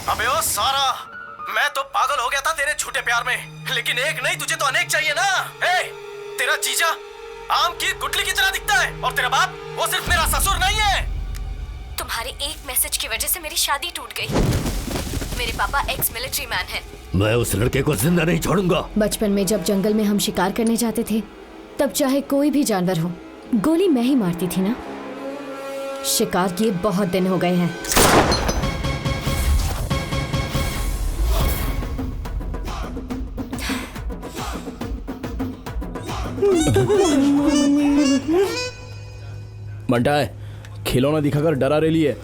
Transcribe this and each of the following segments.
अबे ओ सारा, मैं तो पागल हो गया था तेरे झूठे प्यार में, लेकिन एक नहीं तुझे तो अनेक चाहिए ना। ए, तेरा जीजा आम की गुठली की तरह दिखता है और तेरा बाप वो सिर्फ मेरा ससुर नहीं है। तुम्हारे एक मैसेज की वजह से मेरी शादी टूट गई। मेरे पापा एक्स मिलिट्री मैन हैं। मैं उस लड़के को जिंदा नहीं छोड़ूंगा। बचपन में जब जंगल में हम शिकार करने जाते थे, तब चाहे कोई भी जानवर हो, गोली मैं ही मारती थी ना। शिकार किए बहुत दिन हो गए हैं। बंटा है, खिलौना दिखाकर डरा रही है।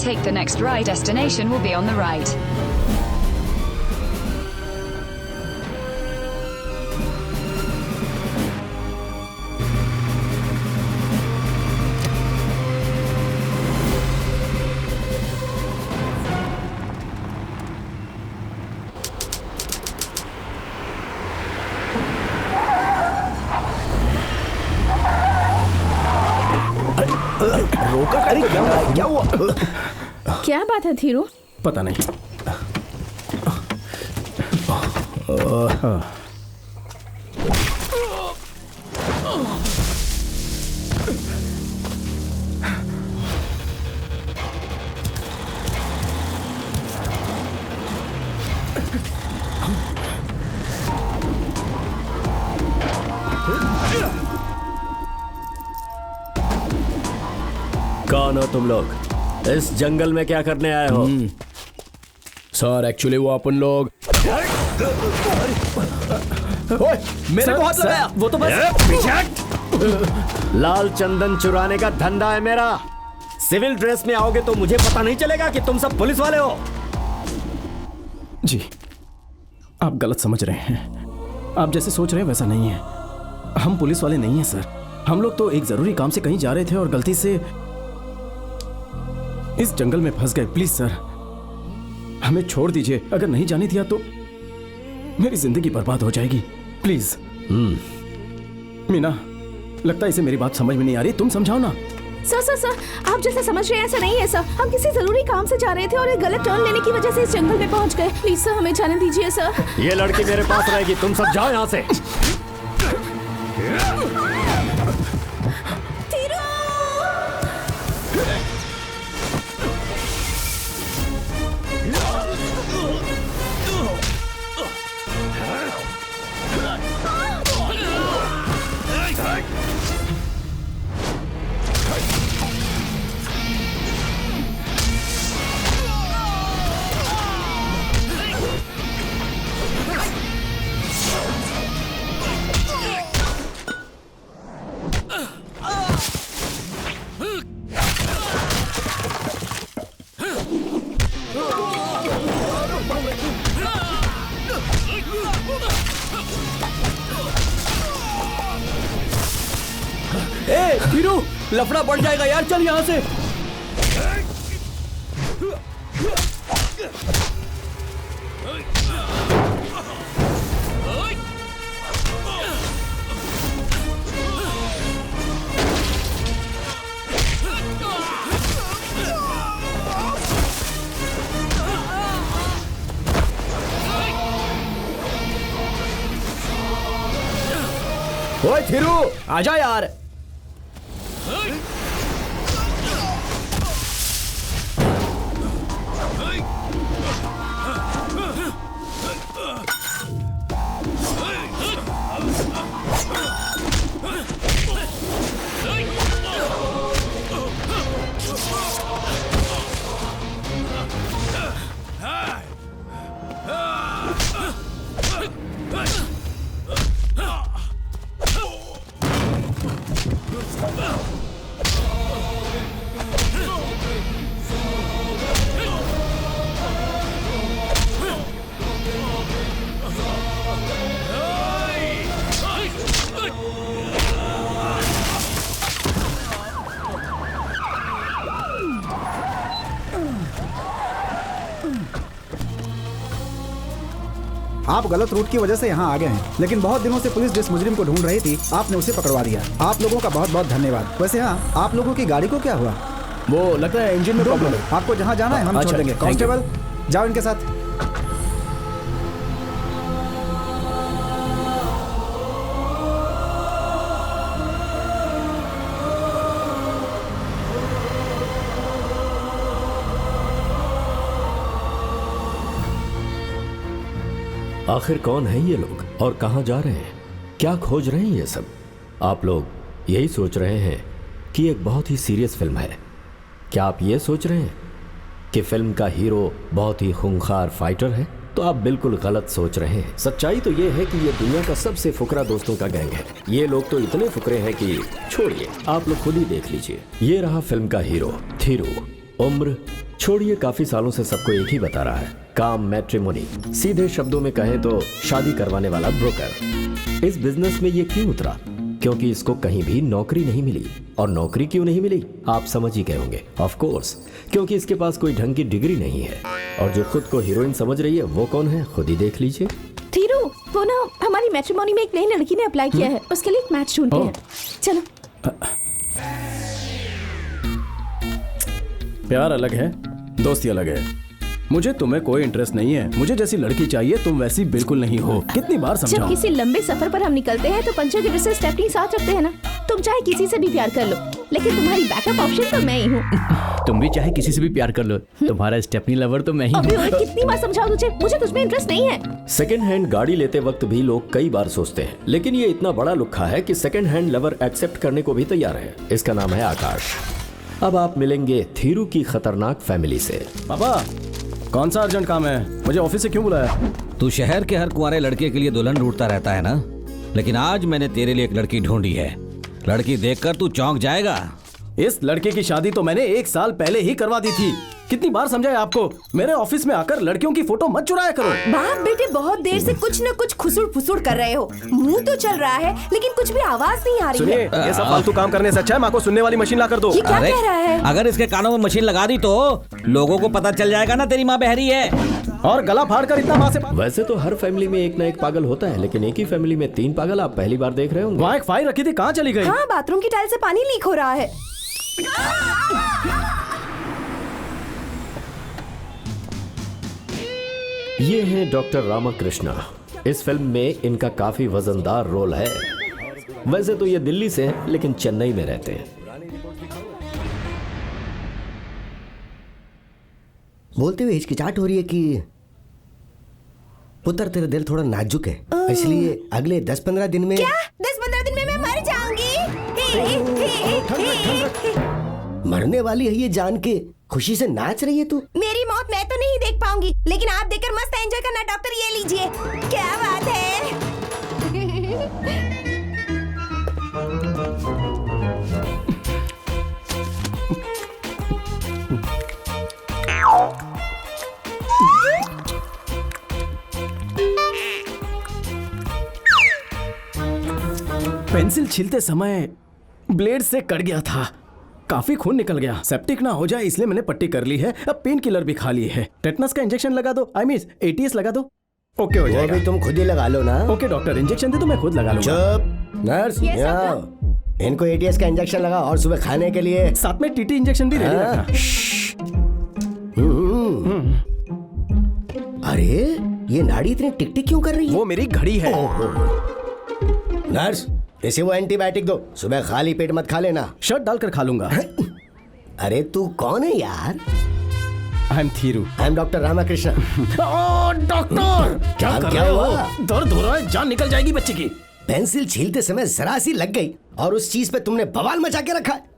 Take the next right destination will be on the right. रोका अरे क्या हुआ? क्या बात है धीरू? पता नहीं। कौन हो तुम लोग? इस जंगल में क्या करने आए हो? सर एक्चुअली वो अपन लोग। ओए, मेरे को हाथ लगाया। वो तो बस लाल चंदन चुराने का धंधा है मेरा। सिविल ड्रेस में आओगे तो मुझे पता नहीं चलेगा कि तुम सब पुलिस वाले हो। जी, आप गलत समझ रहे हैं। आप जैसे सोच रहे हैं वैसा नहीं है। हम पुलिस वाले नहीं हैं सर। हम लोग तो एक जरूरी काम से कहीं जा रहे थे और गलती से इस जंगल में फंस गए। प्लीज सर, हमें छोड़ दीजिए। अगर नहीं जाने दिया तो मेरी जिंदगी बर्बाद हो जाएगी। प्लीज। मीना, लगता है इसे मेरी बात समझ में नहीं आ रही। तुम समझाओ ना। सर, आप जैसे समझ रहे हैं ऐसा नहीं है सर। हम किसी जरूरी काम से जा रहे थे और एक गलत टर्न लेने की वजह से इस जंगल में पहुंच गए। प्लीज सर, हमें जाने दीजिए सर। ये लड़की मेरे पास रहेगी। तुम सब जाओ यहाँ से। धीरू, लफड़ा बढ़ जाएगा यार। चल यहाँ से। ओए धीरू, आजा यार। आप गलत रूट की वजह से यहाँ आ गए हैं, लेकिन बहुत दिनों से पुलिस जिस मुजरिम को ढूंढ रही थी आपने उसे पकड़वा दिया। आप लोगों का बहुत बहुत धन्यवाद। वैसे हाँ, आप लोगों की गाड़ी को क्या हुआ? वो लगता है इंजन में प्रॉब्लम है। आपको जहाँ जाना है हम अच्छा, छोड़ देंगे। thank you। कांस्टेबल जाओ इनके साथ। आखिर कौन है ये लोग और कहां जा रहे हैं? क्या खोज रहे हैं ये सब? आप लोग यही सोच रहे हैं कि एक बहुत ही सीरियस फिल्म है। क्या आप ये सोच रहे हैं कि फिल्म का हीरो बहुत ही खूंखार फाइटर है? तो आप बिल्कुल गलत सोच रहे हैं। सच्चाई तो ये है कि ये दुनिया का सबसे फुकरा दोस्तों का गैंग है। ये लोग तो इतने फुकरे हैं कि छोड़िए, आप लोग खुद ही देख लीजिए। ये रहा फिल्म का हीरो थीरू। उम्र छोड़िए, काफी सालों से सबको एक ही बता रहा है, काम मैट्रिमोनी। सीधे शब्दों में कहें तो शादी करवाने वाला ब्रोकर। इस बिजनेस में ये क्यों उतरा? क्योंकि इसको कहीं भी नौकरी नहीं मिली। और नौकरी क्यों नहीं मिली आप समझ ही गए होंगे। ऑफ कोर्स, क्योंकि इसके पास कोई ढंग की डिग्री नहीं है। और जो खुद को हीरोइन समझ रही है वो कौन है, खुद ही देख लीजिए। थीरू, वो ना हमारी मैट्रिमोनी में एक नई लड़की ने अप्लाई किया है, उसके लिए एक मैच ढूंढते हैं। चलो। प्यार अलग है, दोस्ती अलग है। मुझे तुम्हें कोई इंटरेस्ट नहीं है। मुझे जैसी लड़की चाहिए, तुम वैसी बिल्कुल नहीं हो। कितनी बार जब समझाऊं? किसी लंबे सफर पर हम निकलते हैं तो पंचर की वजह से स्टेपनी साथ रखते हैं ना। तुम चाहे किसी से भी प्यार कर लो, लेकिन तुम्हारी बैकअप ऑप्शन तो मैं ही हूँ। तुम भी चाहे किसी से भी प्यार कर लो, तुम्हारा स्टेपनी लवर तो मैं ही अबे हूँ। ओए, कितनी बार समझाऊं तुझे, मुझे तुझमें इंटरेस्ट नहीं है। सेकेंड हैंड गाड़ी लेते वक्त भी लोग कई बार सोचते हैं, लेकिन ये इतना बड़ा लुक्खा है कि सेकेंड हैंड लवर एक्सेप्ट करने को भी तैयार है। इसका नाम है आकाश। अब आप मिलेंगे थीरू की खतरनाक फैमिली से। पापा, कौन सा अर्जेंट काम है? मुझे ऑफिस से क्यों बुलाया? तू शहर के हर कुंवारे लड़के के लिए दुल्हन ढूंढता रहता है ना, लेकिन आज मैंने तेरे लिए एक लड़की ढूंढी है। लड़की देखकर तू चौंक जाएगा। इस लड़के की शादी तो मैंने 1 साल पहले ही करवा दी थी। कितनी बार समझाया आपको? मेरे ऑफिस में आकर लड़कियों की फोटो मत चुराया करो। बाप बेटे बहुत देर से कुछ न कुछ खुसुड़ फुसुड़ कर रहे हो। मुंह तो चल रहा है लेकिन कुछ भी आवाज नहीं आ रही सुनिए, है। ये सब फालतू काम करने से अच्छा है माँ को सुनने वाली मशीन ला कर दो। ये क्या कह रहा है? अगर इसके कानों में मशीन लगा दी तो लोगों को पता चल जाएगा ना तेरी माँ बहरी है। और गला फाड़ कर इतना माँ से। वैसे तो हर फैमिली में एक ना एक पागल होता है, लेकिन एक ही फैमिली में 3 पागल आप पहली बार देख रहे होंगे। वहाँ एक फाइल रखी थी, कहाँ चली गई? हाँ, बाथरूम की टाइल से पानी लीक हो रहा है। ये हैं डॉक्टर रामाकृष्णा। इस फिल्म में इनका काफी वजनदार रोल है। वैसे तो ये दिल्ली से हैं, लेकिन चेन्नई में रहते हैं। बोलते हुए हिचकिचाहट हो रही है कि पुत्र तेरा दिल थोड़ा नाजुक है, इसलिए अगले 10-15 दिन में। क्या 10-15 दिन में मैं मर जाऊंगी? मरने वाली है ये जान के खुशी से नाच रही है तू। मेरी मौत मैं तो नहीं देख पाऊंगी, लेकिन आप देखकर मस्त एंजॉय करना। डॉक्टर ये लीजिए। क्या बात है? पेंसिल छीलते समय ब्लेड से कट गया था, काफी खून निकल गया। सेप्टिक ना हो जाए इसलिए मैंने पट्टी कर ली है। अब पेन किलर भी खा ली है। टेटनस का इंजेक्शन लगा दो, आई मीन ATS लगा दो। ओके हो जाएगा। तुम खुद ही लगा लो ना। ओके डॉक्टर, इंजेक्शन दे तो मैं खुद लगा लूंगा। चुप नर्स, इनको ATS का इंजेक्शन लगा और सुबह खाने के लिए साथ में TT इंजेक्शन भी रेडी रखना। अरे ये नाड़ी इतनी टिक टिक क्यों कर रही है? वो मेरी घड़ी है। नर्स, इसे वो एंटीबायोटिक दो, सुबह खाली पेट मत खा लेना। शर्ट डालकर खा लूंगा। अरे तू कौन है यार? I am Thiru. I am doctor Ramakrishna. Doctor क्या कर रहे हो? दर्द हो रहा है, जान निकल जाएगी बच्चे की। पेंसिल छीलते समय जरा सी लग गई और उस चीज पे तुमने बवाल मचा के रखा है।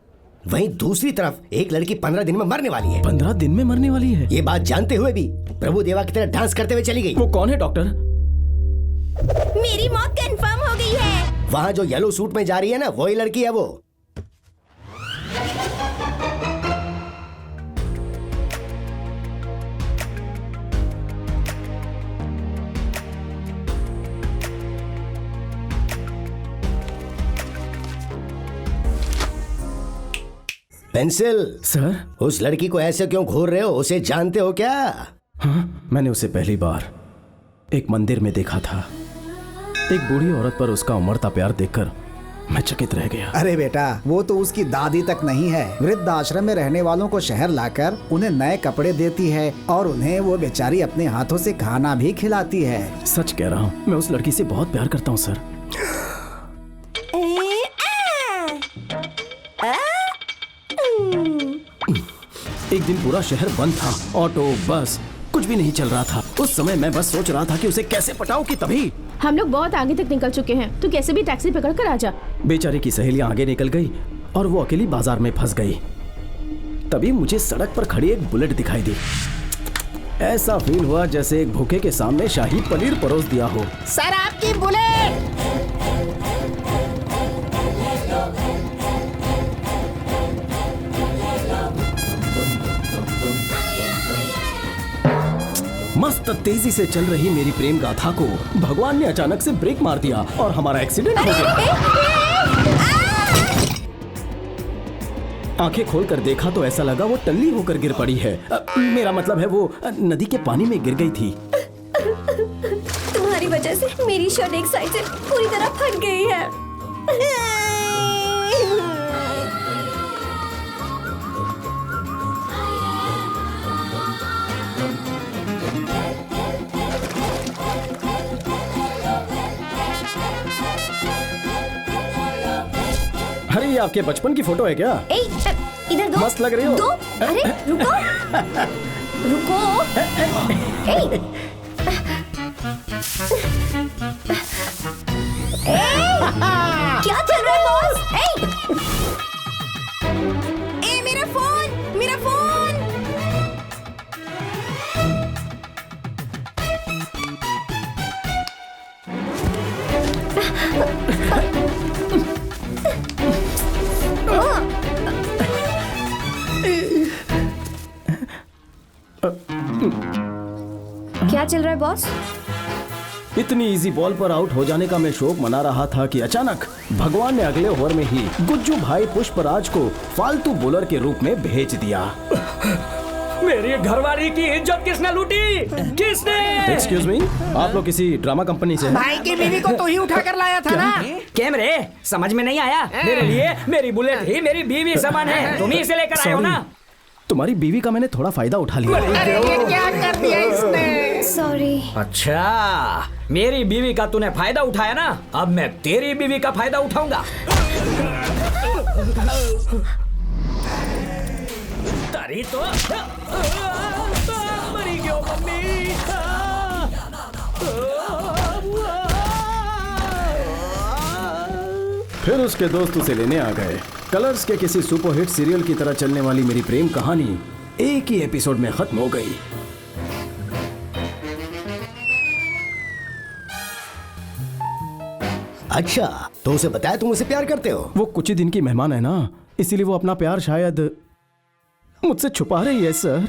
वहीं दूसरी तरफ एक लड़की 15 दिन में मरने वाली है। 15 दिन में मरने वाली है? ये बात जानते हुए भी प्रभु देवा की तरह डांस करते हुए चली गई। वो कौन है डॉक्टर? मेरी मौत कंफर्म हो गई है। वहाँ जो येलो सूट में जा रही है ना, वही लड़की है वो। पेंसिल सर, उस लड़की को ऐसे क्यों घूर रहे हो? उसे जानते हो क्या? हाँ, मैंने उसे पहली बार एक मंदिर में देखा था। एक बूढ़ी औरत पर उसका उमड़ता प्यार देखकर मैं चकित रह गया। अरे बेटा, वो तो उसकी दादी तक नहीं है, वृद्ध आश्रम में रहने वालों को शहर लाकर उन्हें नए कपड़े देती है और उन्हें वो बेचारी अपने हाथों से खाना भी खिलाती है। सच कह रहा हूँ, मैं उस लड़की से बहुत प्यार करता हूँ सर। एक दिन पूरा शहर बंद था, ऑटो बस कुछ भी नहीं चल रहा था। उस समय मैं बस सोच रहा था कि उसे कैसे पटाऊं कि तभी हम लोग बहुत आगे तक निकल चुके हैं, तू कैसे भी टैक्सी पकड़ कर आ जा। बेचारी की सहेलियां आगे निकल गई और वो अकेली बाजार में फंस गई। तभी मुझे सड़क पर खड़ी एक बुलेट दिखाई दी। ऐसा फील हुआ जैसे एक भूखे के सामने शाही पनीर परोस दिया हो। सर आपकी बुलेट। मस्त तेजी से चल रही मेरी प्रेम गाथा को भगवान ने अचानक से ब्रेक मार दिया और हमारा एक्सीडेंट हो गया। आंखें खोलकर देखा तो ऐसा लगा वो टल्ली होकर गिर पड़ी है। मेरा मतलब है वो नदी के पानी में गिर गई थी। तुम्हारी वजह से मेरी शर्ट एक साइड से पूरी तरह फट गई है। अरे ये आपके बचपन की फोटो है क्या? इधर दो। मस्त लग रही हो। दो। अरे रुको रुको। क्या चल रहा है बॉस? मेरा फोन, मेरा फोन। क्या चल रहा है बॉस? इतनी इजी बॉल पर आउट हो जाने का मैं शौक मना रहा था कि अचानक भगवान ने अगले ओवर में ही गुज्जू भाई पुष्पराज को फालतू बॉलर के रूप में भेज दिया। मेरी घरवाली की इज्जत किसने लूटी? किसने? एक्सक्यूज मी, आप लोग किसी ड्रामा कंपनी से हैं? भाई की बीवी को तो ही उठा कर लाया था ना। कैम रे, समझ में नहीं आया? मेरे लिए मेरी बुलेट ही मेरी बीवी समान है, तुम ही इसे लेकर आए हो ना? तुम्हारी बीवी का मैंने थोड़ा फायदा उठा लिया। अरे ये क्या कर दिया इसने? सॉरी। अच्छा, मेरी बीवी का तूने फायदा उठाया ना, अब मैं तेरी बीवी का फायदा उठाऊंगा। तारी तो मरी क्यों मम्मी? फिर उसके दोस्त उसे लेने आ गए। कलर्स के किसी सुपरहिट सीरियल की तरह चलने वाली मेरी प्रेम कहानी एक ही एपिसोड में खत्म हो गई। अच्छा, तो उसे बताया तुम उसे प्यार करते हो? वो कुछ ही दिन की मेहमान है ना, इसीलिए वो अपना प्यार शायद मुझसे छुपा रही है सर।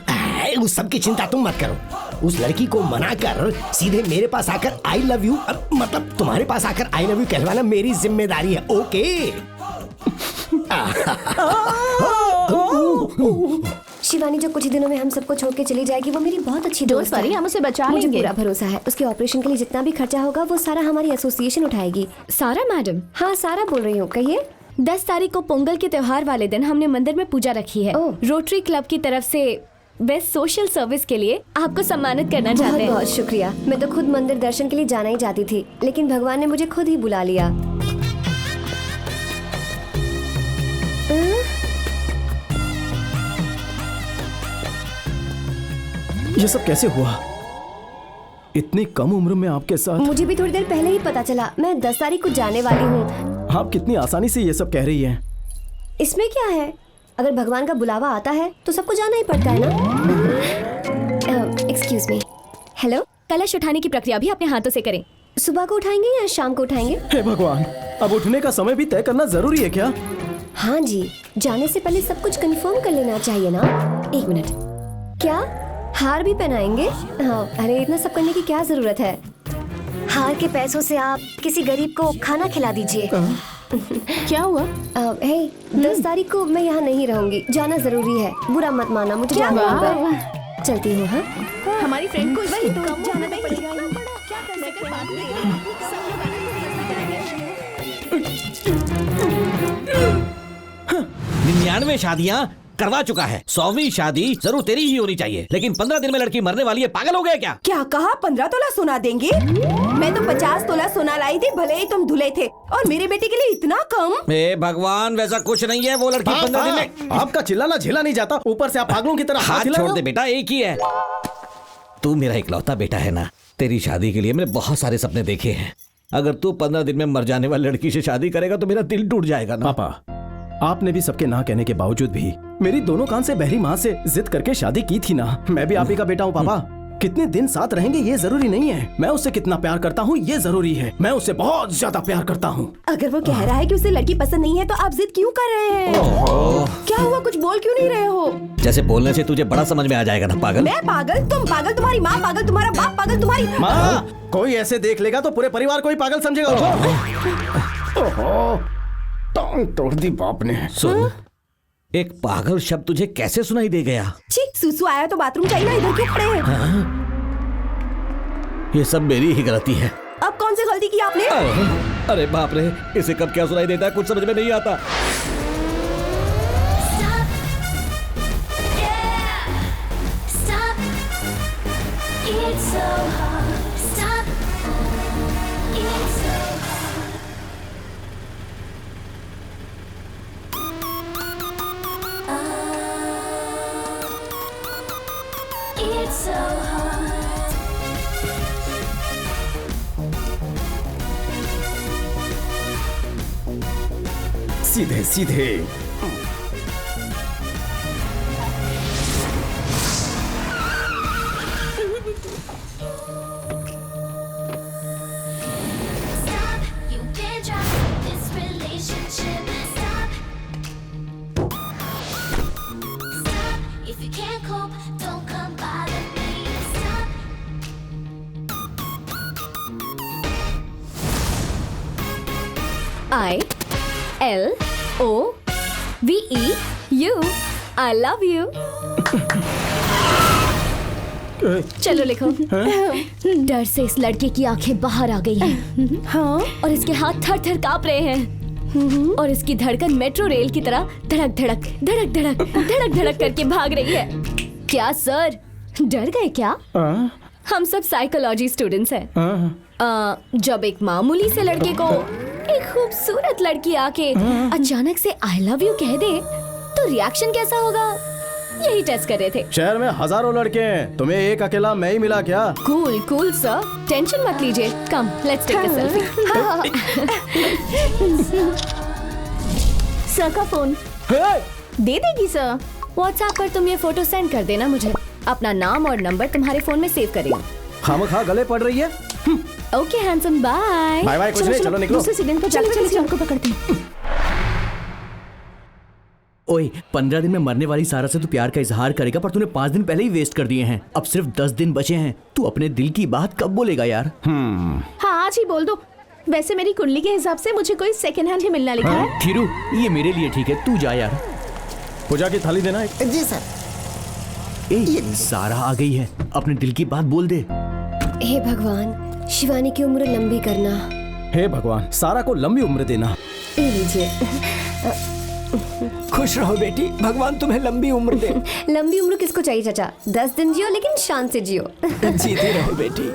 उस सब की चिंता तुम मत करो। उस लड़की को मनाकर सीधे मेरे पास आकर आई लव यू, मतलब तुम्हारे पास आकर आई लव यू कहलवाना मेरी जिम्मेदारी है। ओके? शिवानी जो कुछ ही दिनों में हम सबको छोड़ के चली जाएगी, वो मेरी बहुत अच्छी दोस्त है। हम उसे बचा मुझे लेंगे। पूरा भरोसा है। उसके ऑपरेशन के लिए जितना भी खर्चा होगा वो सारा हमारी एसोसिएशन उठाएगी। सारा मैडम? हाँ, सारा बोल रही हूँ। कहिए। 10 तारीख को पोंगल के त्योहार वाले दिन हमने मंदिर में पूजा रखी है। रोटरी क्लब की तरफ से बेस्ट सोशल सर्विस के लिए आपको सम्मानित करना चाहते हैं। बहुत शुक्रिया। मैं तो खुद मंदिर दर्शन के लिए जाना ही चाहती थी, लेकिन भगवान ने मुझे खुद ही बुला लिया। ये सब कैसे हुआ? इतनी कम उम्र में आपके साथ? मुझे भी थोड़ी देर पहले ही पता चला। मैं 10 तारीख को जाने वाली हूँ। आप कितनी आसानी से ये सब कह रही हैं? इसमें क्या है? अगर भगवान का बुलावा आता है तो सबको जाना ही पड़ता है ना। Excuse me. हेलो। कलश उठाने की प्रक्रिया भी अपने हाथों से करें। सुबह को उठाएंगे या शाम को उठाएंगे? हे भगवान, अब उठने का समय भी तय करना जरूरी है क्या? हाँ जी, जाने से पहले सब कुछ कंफर्म कर लेना चाहिए ना। 1 मिनट। क्या हार भी पहनाएंगे? हाँ, अरे इतना सब करने की क्या जरूरत है? हार के पैसों से आप किसी गरीब को खाना खिला दीजिए। क्या हुआ? 10 तारीख को मैं यहाँ नहीं रहूंगी, जाना जरूरी है। बुरा मत माना, मुझे जाना होगा। चलती हूँ। हाँ, हमारी फ्रेंड को वही तो जाना पड़ेगा। निन्यानवे शादियां करवा चुका है, 100वीं शादी जरूर तेरी ही होनी चाहिए, लेकिन 15 दिन में लड़की मरने वाली है। पागल हो गए क्या? क्या कहा? 15 तोला सोना देंगे? मैं तो 50 तोला सोना लाई थी, भले ही तुम धुले थे, और मेरे बेटे के लिए इतना कम? हे भगवान, वैसा कुछ नहीं है। वो लड़की 15 दिन में। आपका चिल्लाना झेला नहीं जाता, ऊपर से आप पागलों की तरह हाथ छोड़ दे बेटा, एक ही है। तू मेरा इकलौता बेटा है ना, तेरी शादी के लिए मैंने बहुत सारे सपने देखे हैं। अगर तू 15 दिन में मर जाने वाली लड़की से शादी करेगा तो मेरा दिल टूट जाएगा ना। पापा, आपने भी सबके ना कहने के बावजूद भी मेरी दोनों कान से बहरी माँ से जिद करके शादी की थी ना। मैं भी आप ही का बेटा हूँ पापा। कितने दिन साथ रहेंगे ये जरूरी नहीं है, मैं उससे कितना प्यार करता हूँ ये जरूरी है। मैं उससे बहुत ज्यादा प्यार करता हूँ। अगर वो कह रहा है कि उसे लड़की पसंद नहीं है तो आप जिद क्यों कर रहे हैं? क्या हुआ, कुछ बोल क्यों नहीं रहे हो? जैसे बोलने से तुझे बड़ा समझ में आ जाएगा ना पागल। मैं पागल, तुम पागल, तुम्हारी माँ पागल, तुम्हारा बाप पागल, तुम्हारी माँ। कोई ऐसे देख लेगा तो पूरे परिवार को ही पागल समझेगा। ओहो, टांग तोड़ दी बाप ने। सुन, एक पागल शब्द तुझे कैसे सुनाई दे गया? छी, सुसु आया तो बाथरूम चाहिए ना, इधर क्यों खड़े हैं? ये सब मेरी ही गलती है। अब कौन सी गलती की आपने? अरे बाप रे, इसे कब क्या सुनाई देता है कुछ समझ में नहीं आता। सीधे सीधे। ILOVEU, I love you। चलो लिखो। डर से इस लड़के की आंखें बाहर आ गई हैं। हाँ, और इसके हाथ थर थर कांप रहे हैं, और इसकी धड़कन मेट्रो रेल की तरह धड़क धड़क धड़क धड़क धड़क धड़क करके भाग रही है। क्या सर, डर गए क्या? हम सब साइकोलॉजी स्टूडेंट्स हैं। जब एक मामूली से लड़के को एक खूबसूरत लड़की आके अचानक से आई लव यू कह दे तो रिएक्शन कैसा होगा, यही टेस्ट कर रहे थे। शहर में हजारों लड़के हैं, तुम्हें एक अकेला मैं ही मिला क्या? कूल कूल सर, टेंशन मत लीजिए। Come, let's take a selfie. Sir का फोन दे देगी सर? व्हाट्सएप पर तुम ये फोटो सेंड कर देना मुझे। अपना नाम और नंबर तुम्हारे फोन में सेव करेंगे। खामखा गले पड़ रही है। Okay handsome, bye bye bye. कुछ नहीं, चलो निकलो। दूसरे सिग्नल पर चलो उनको पकड़ते हैं। ओए, 15 दिन में मरने वाली सारा से तू प्यार का इजहार करेगा, पर तूने 5 दिन पहले ही वेस्ट कर दिए हैं। अब सिर्फ 10 दिन बचे हैं। तू अपने दिल की बात कब बोलेगा यार? हाँ, आज ही बोल दो। वैसे मेरी कुंडली के हिसाब से मुझे कोई सेकंड हैंड ही मिलना लिखा है। थीरू, ये मेरे लिए ठीक है, तू जा यार। पूजा की थाली देना। जी सर। सारा आ गई है, अपने दिल की बात बोल दे। हे भगवान, शिवानी की उम्र लंबी करना। हे भगवान, सारा को लंबी उम्र देना। ले लीजिए। खुश रहो बेटी, भगवान तुम्हें लंबी उम्र दे। लंबी उम्र किसको चाहिए चाचा? 10 दिन जियो, लेकिन शान से जियो। जीती रहो बेटी।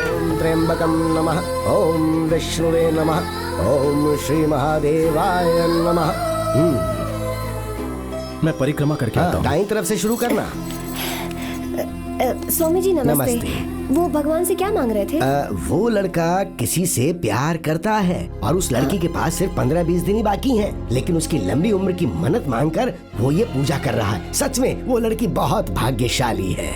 ओम त्र्यंबकम नमः, ओम विष्णुवे नमः, ओम श्री महादेवाय नमः। मैं परिक्रमा करके आता हूँ। दाईं तरफ से शुरू करना। स्वामी जी नमस्ते। वो भगवान से क्या मांग रहे थे? वो लड़का किसी से प्यार करता है और उस लड़की के पास सिर्फ 15-20 दिन ही बाकी हैं, लेकिन उसकी लंबी उम्र की मन्नत मांगकर वो ये पूजा कर रहा है। सच में वो लड़की बहुत भाग्यशाली है।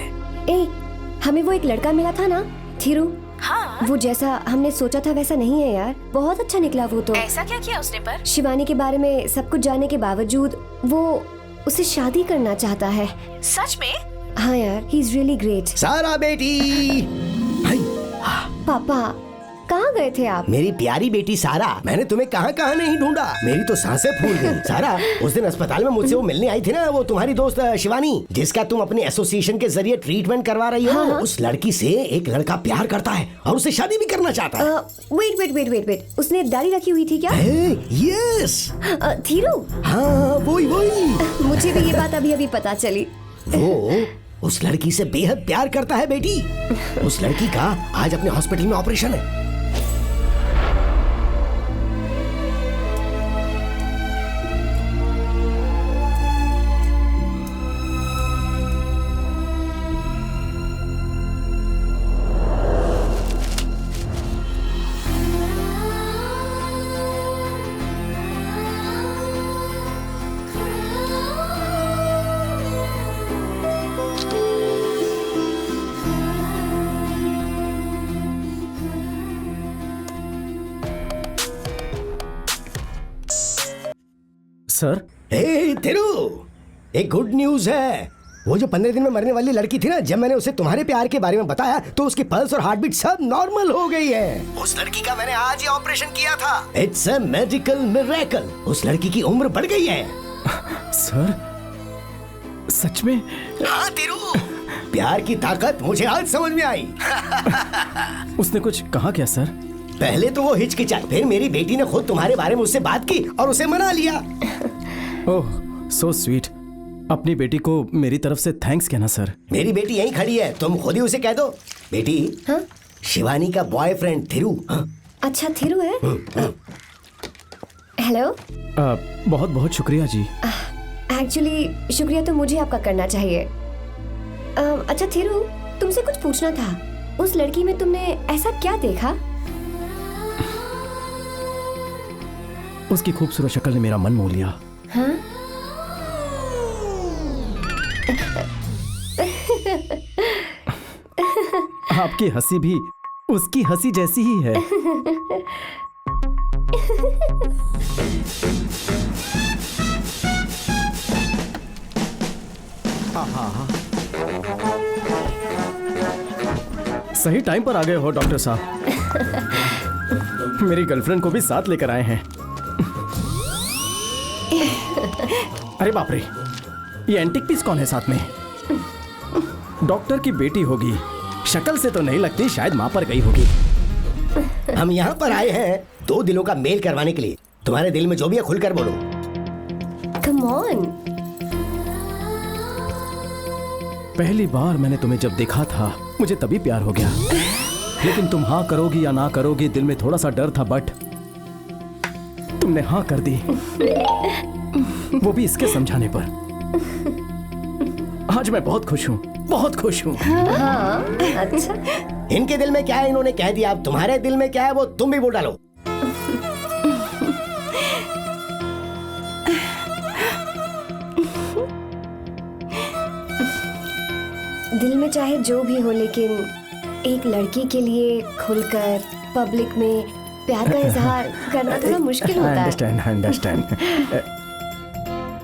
हमें वो एक लड़का मिला था ना थीरू? हाँ। वो जैसा हमने सोचा था वैसा नहीं है यार, बहुत अच्छा निकला वो तो। ऐसा क्या किया उसने? पर शिवानी के बारे में सब कुछ जानने के बावजूद वो उसे शादी करना चाहता है। सच में? हाँ यार, ही इज रियली ग्रेट। सारा बेटी। पापा, कहाँ कहाँ गए थे आप? मेरी प्यारी बेटी सारा, मैंने तुम्हें कहाँ कहाँ नहीं ढूंढा, मेरी तो सांसें फूल गई। सारा, उस दिन अस्पताल में मुझसे वो मिलने आई थी ना, वो तुम्हारी दोस्त शिवानी, जिसका तुम अपने एसोसिएशन के जरिए ट्रीटमेंट करवा रही हो। हाँ। उस लड़की से एक लड़का प्यार करता है और उससे शादी भी करना चाहता है। वेट, उसने दाढ़ी रखी हुई थी क्या? यस। थीरू? हाँ, वही। मुझे भी ये बात अभी पता चली। वो उस लड़की से बेहद प्यार करता है बेटी। उस लड़की का आज अपने हॉस्पिटल में ऑपरेशन है। सर, तेरू, एक गुड न्यूज है। वो जो 15 दिन में मरने वाली लड़की थी ना, जब मैंने उसे तुम्हारे प्यार के बारे में बताया तो उसकी पल्स और हार्ट बीट सब नॉर्मल हो गई है। उस लड़की का मैंने आज ही ऑपरेशन किया था। It's a magical miracle. उस लड़की की उम्र बढ़ गई है। सर, सच में? हाँ तेरू, प्यार की ताकत मुझे आज समझ में आई। उसने कुछ कहा क्या सर? पहले तो वो हिचकिचाई, फिर मेरी बेटी ने खुद तुम्हारे बारे में उससे बात की और उसे मना लिया। ओह, सो स्वीट। अपनी बेटी को मेरी तरफ से थैंक्स कहना सर। मेरी बेटी यहीं खड़ी है, तुम खुद ही उसे कह दो। बेटी, हाँ? शिवानी का बॉयफ्रेंड थिरू। अच्छा, थिरू है? हेलो। बहुत बहुत शुक्रिया जी। एक्चुअली शुक्रिया तो मुझे आपका करना चाहिए। अच्छा थिरू, तुमसे कुछ पूछना था। उस लड़की में तुमने ऐसा क्या देखा? उसकी खूबसूरत शक्ल ने मेरा मन मोह लिया। हाँ? आपकी हंसी भी उसकी हंसी जैसी ही है। सही टाइम पर आ गए हो डॉक्टर साहब। मेरी गर्लफ्रेंड को भी साथ लेकर आए हैं। अरे बाप रे, ये एंटिक पीस कौन है साथ में? डॉक्टर की बेटी होगी, शक्ल से तो नहीं लगती, शायद मां पर गई होगी। हम यहाँ पर आए हैं 2 दिलों का मेल करवाने के लिए। तुम्हारे दिल में जो भी है खुलकर बोलो। Come on. पहली बार मैंने तुम्हें जब देखा था मुझे तभी प्यार हो गया। लेकिन तुम हाँ करोगी या ना करोगी, दिल में थोड़ा सा डर था, बट तुमने हाँ कर दी, वो भी इसके समझाने पर। आज मैं बहुत खुश हूँ, बहुत खुश हूँ। हाँ, अच्छा। इनके दिल में क्या है इन्होंने कह दिया, अब तुम्हारे दिल में क्या है वो तुम भी बोल डालो। दिल में चाहे जो भी हो, लेकिन एक लड़की के लिए खुलकर पब्लिक में प्यार का इजहार करना थोड़ा मुश्किल होता है। अंडरस्टैंड।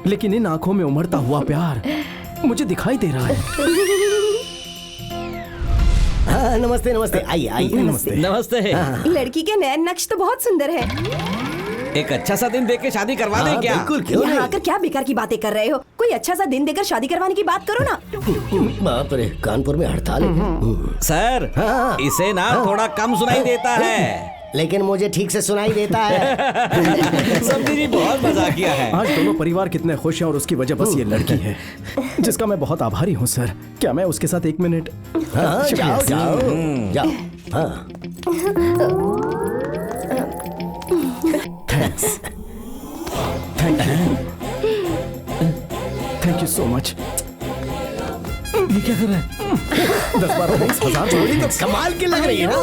लेकिन इन आंखों में उमड़ता हुआ प्यार मुझे दिखाई दे रहा है। हाँ, नमस्ते नमस्ते, आइए आइए। नमस्ते। लड़की के नैन नक्श तो बहुत सुंदर है। एक अच्छा सा दिन देख के शादी करवा दें क्या? बिल्कुल, क्यों यहाँ नहीं। आकर क्या बेकार की बातें कर रहे हो? कोई अच्छा सा दिन देकर शादी करवाने की बात करो ना। बाप रे, कानपुर में हड़ताल है। सर, इसे ना थोड़ा कम सुनाई देता है, लेकिन मुझे ठीक से सुनाई देता है। समझी जी, बहुत मजा किया है। आज दोनों परिवार कितने खुश हैं और उसकी वजह बस ये लड़की है, जिसका मैं बहुत आभारी हूँ सर। क्या मैं उसके साथ 1 मिनट? हाँ, जाओ जाओ जाओ। हाँ। Thank you so much. ये क्या कर रहा है? 10-12 थैंक्स, 1000 जोड़ी तो कमाल की लग रही है ना।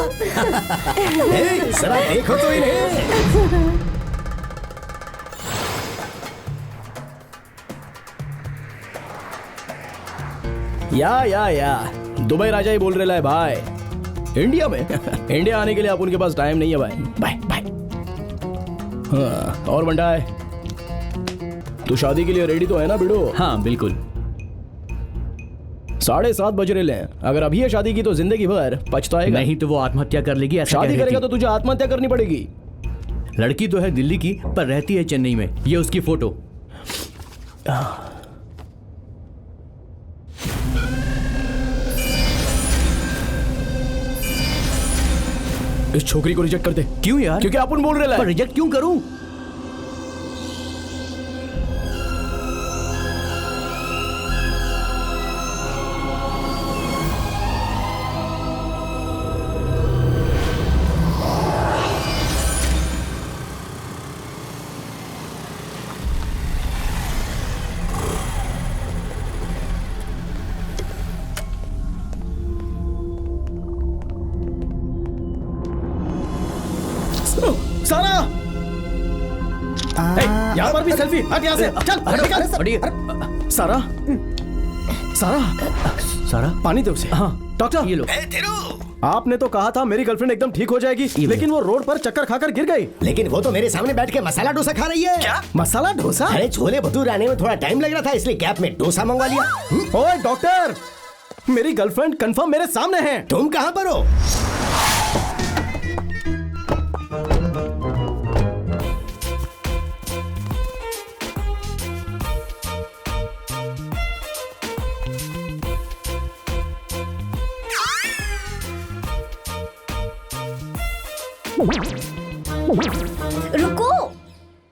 जरा देखो तो इन्हें। या दुबई राजा ही बोल रहे है भाई। इंडिया में इंडिया आने के लिए आप उनके पास टाइम नहीं है भाई। Bye bye. हाँ, और बंटा है, तू शादी के लिए रेडी तो है ना बिडो? हाँ बिल्कुल। 7:30 बज रहे हैं। अगर अभी ये शादी की तो जिंदगी भर पछताएगा। नहीं तो वो आत्महत्या कर लेगी, ऐसा शादी कह रही करेगा थी। तो तुझे आत्महत्या करनी पड़ेगी। लड़की तो है दिल्ली की पर रहती है चेन्नई में। ये उसकी फोटो। इस छोकरी को रिजेक्ट कर दे। क्यों यार? क्योंकि अपन बोल रहे पर रिजेक्ट क्यों करूं? सारा यहाँ पर भी सेल्फी। हट यहाँ से, चल निकल। सारा सारा सारा पानी दे उसे। हाँ डॉक्टर, ये लो। आपने तो कहा था मेरी गर्लफ्रेंड एकदम ठीक हो जाएगी, लेकिन वो रोड पर चक्कर खाकर गिर गई। लेकिन वो तो मेरे सामने बैठ के मसाला डोसा खा रही है। क्या मसाला डोसा? अरे छोले भटूरे आने में थोड़ा टाइम लग रहा था, इसलिए कैब में डोसा मंगवा लिया। ओए डॉक्टर, मेरी गर्लफ्रेंड कंफर्म मेरे सामने है। तुम कहाँ पर हो? रुको,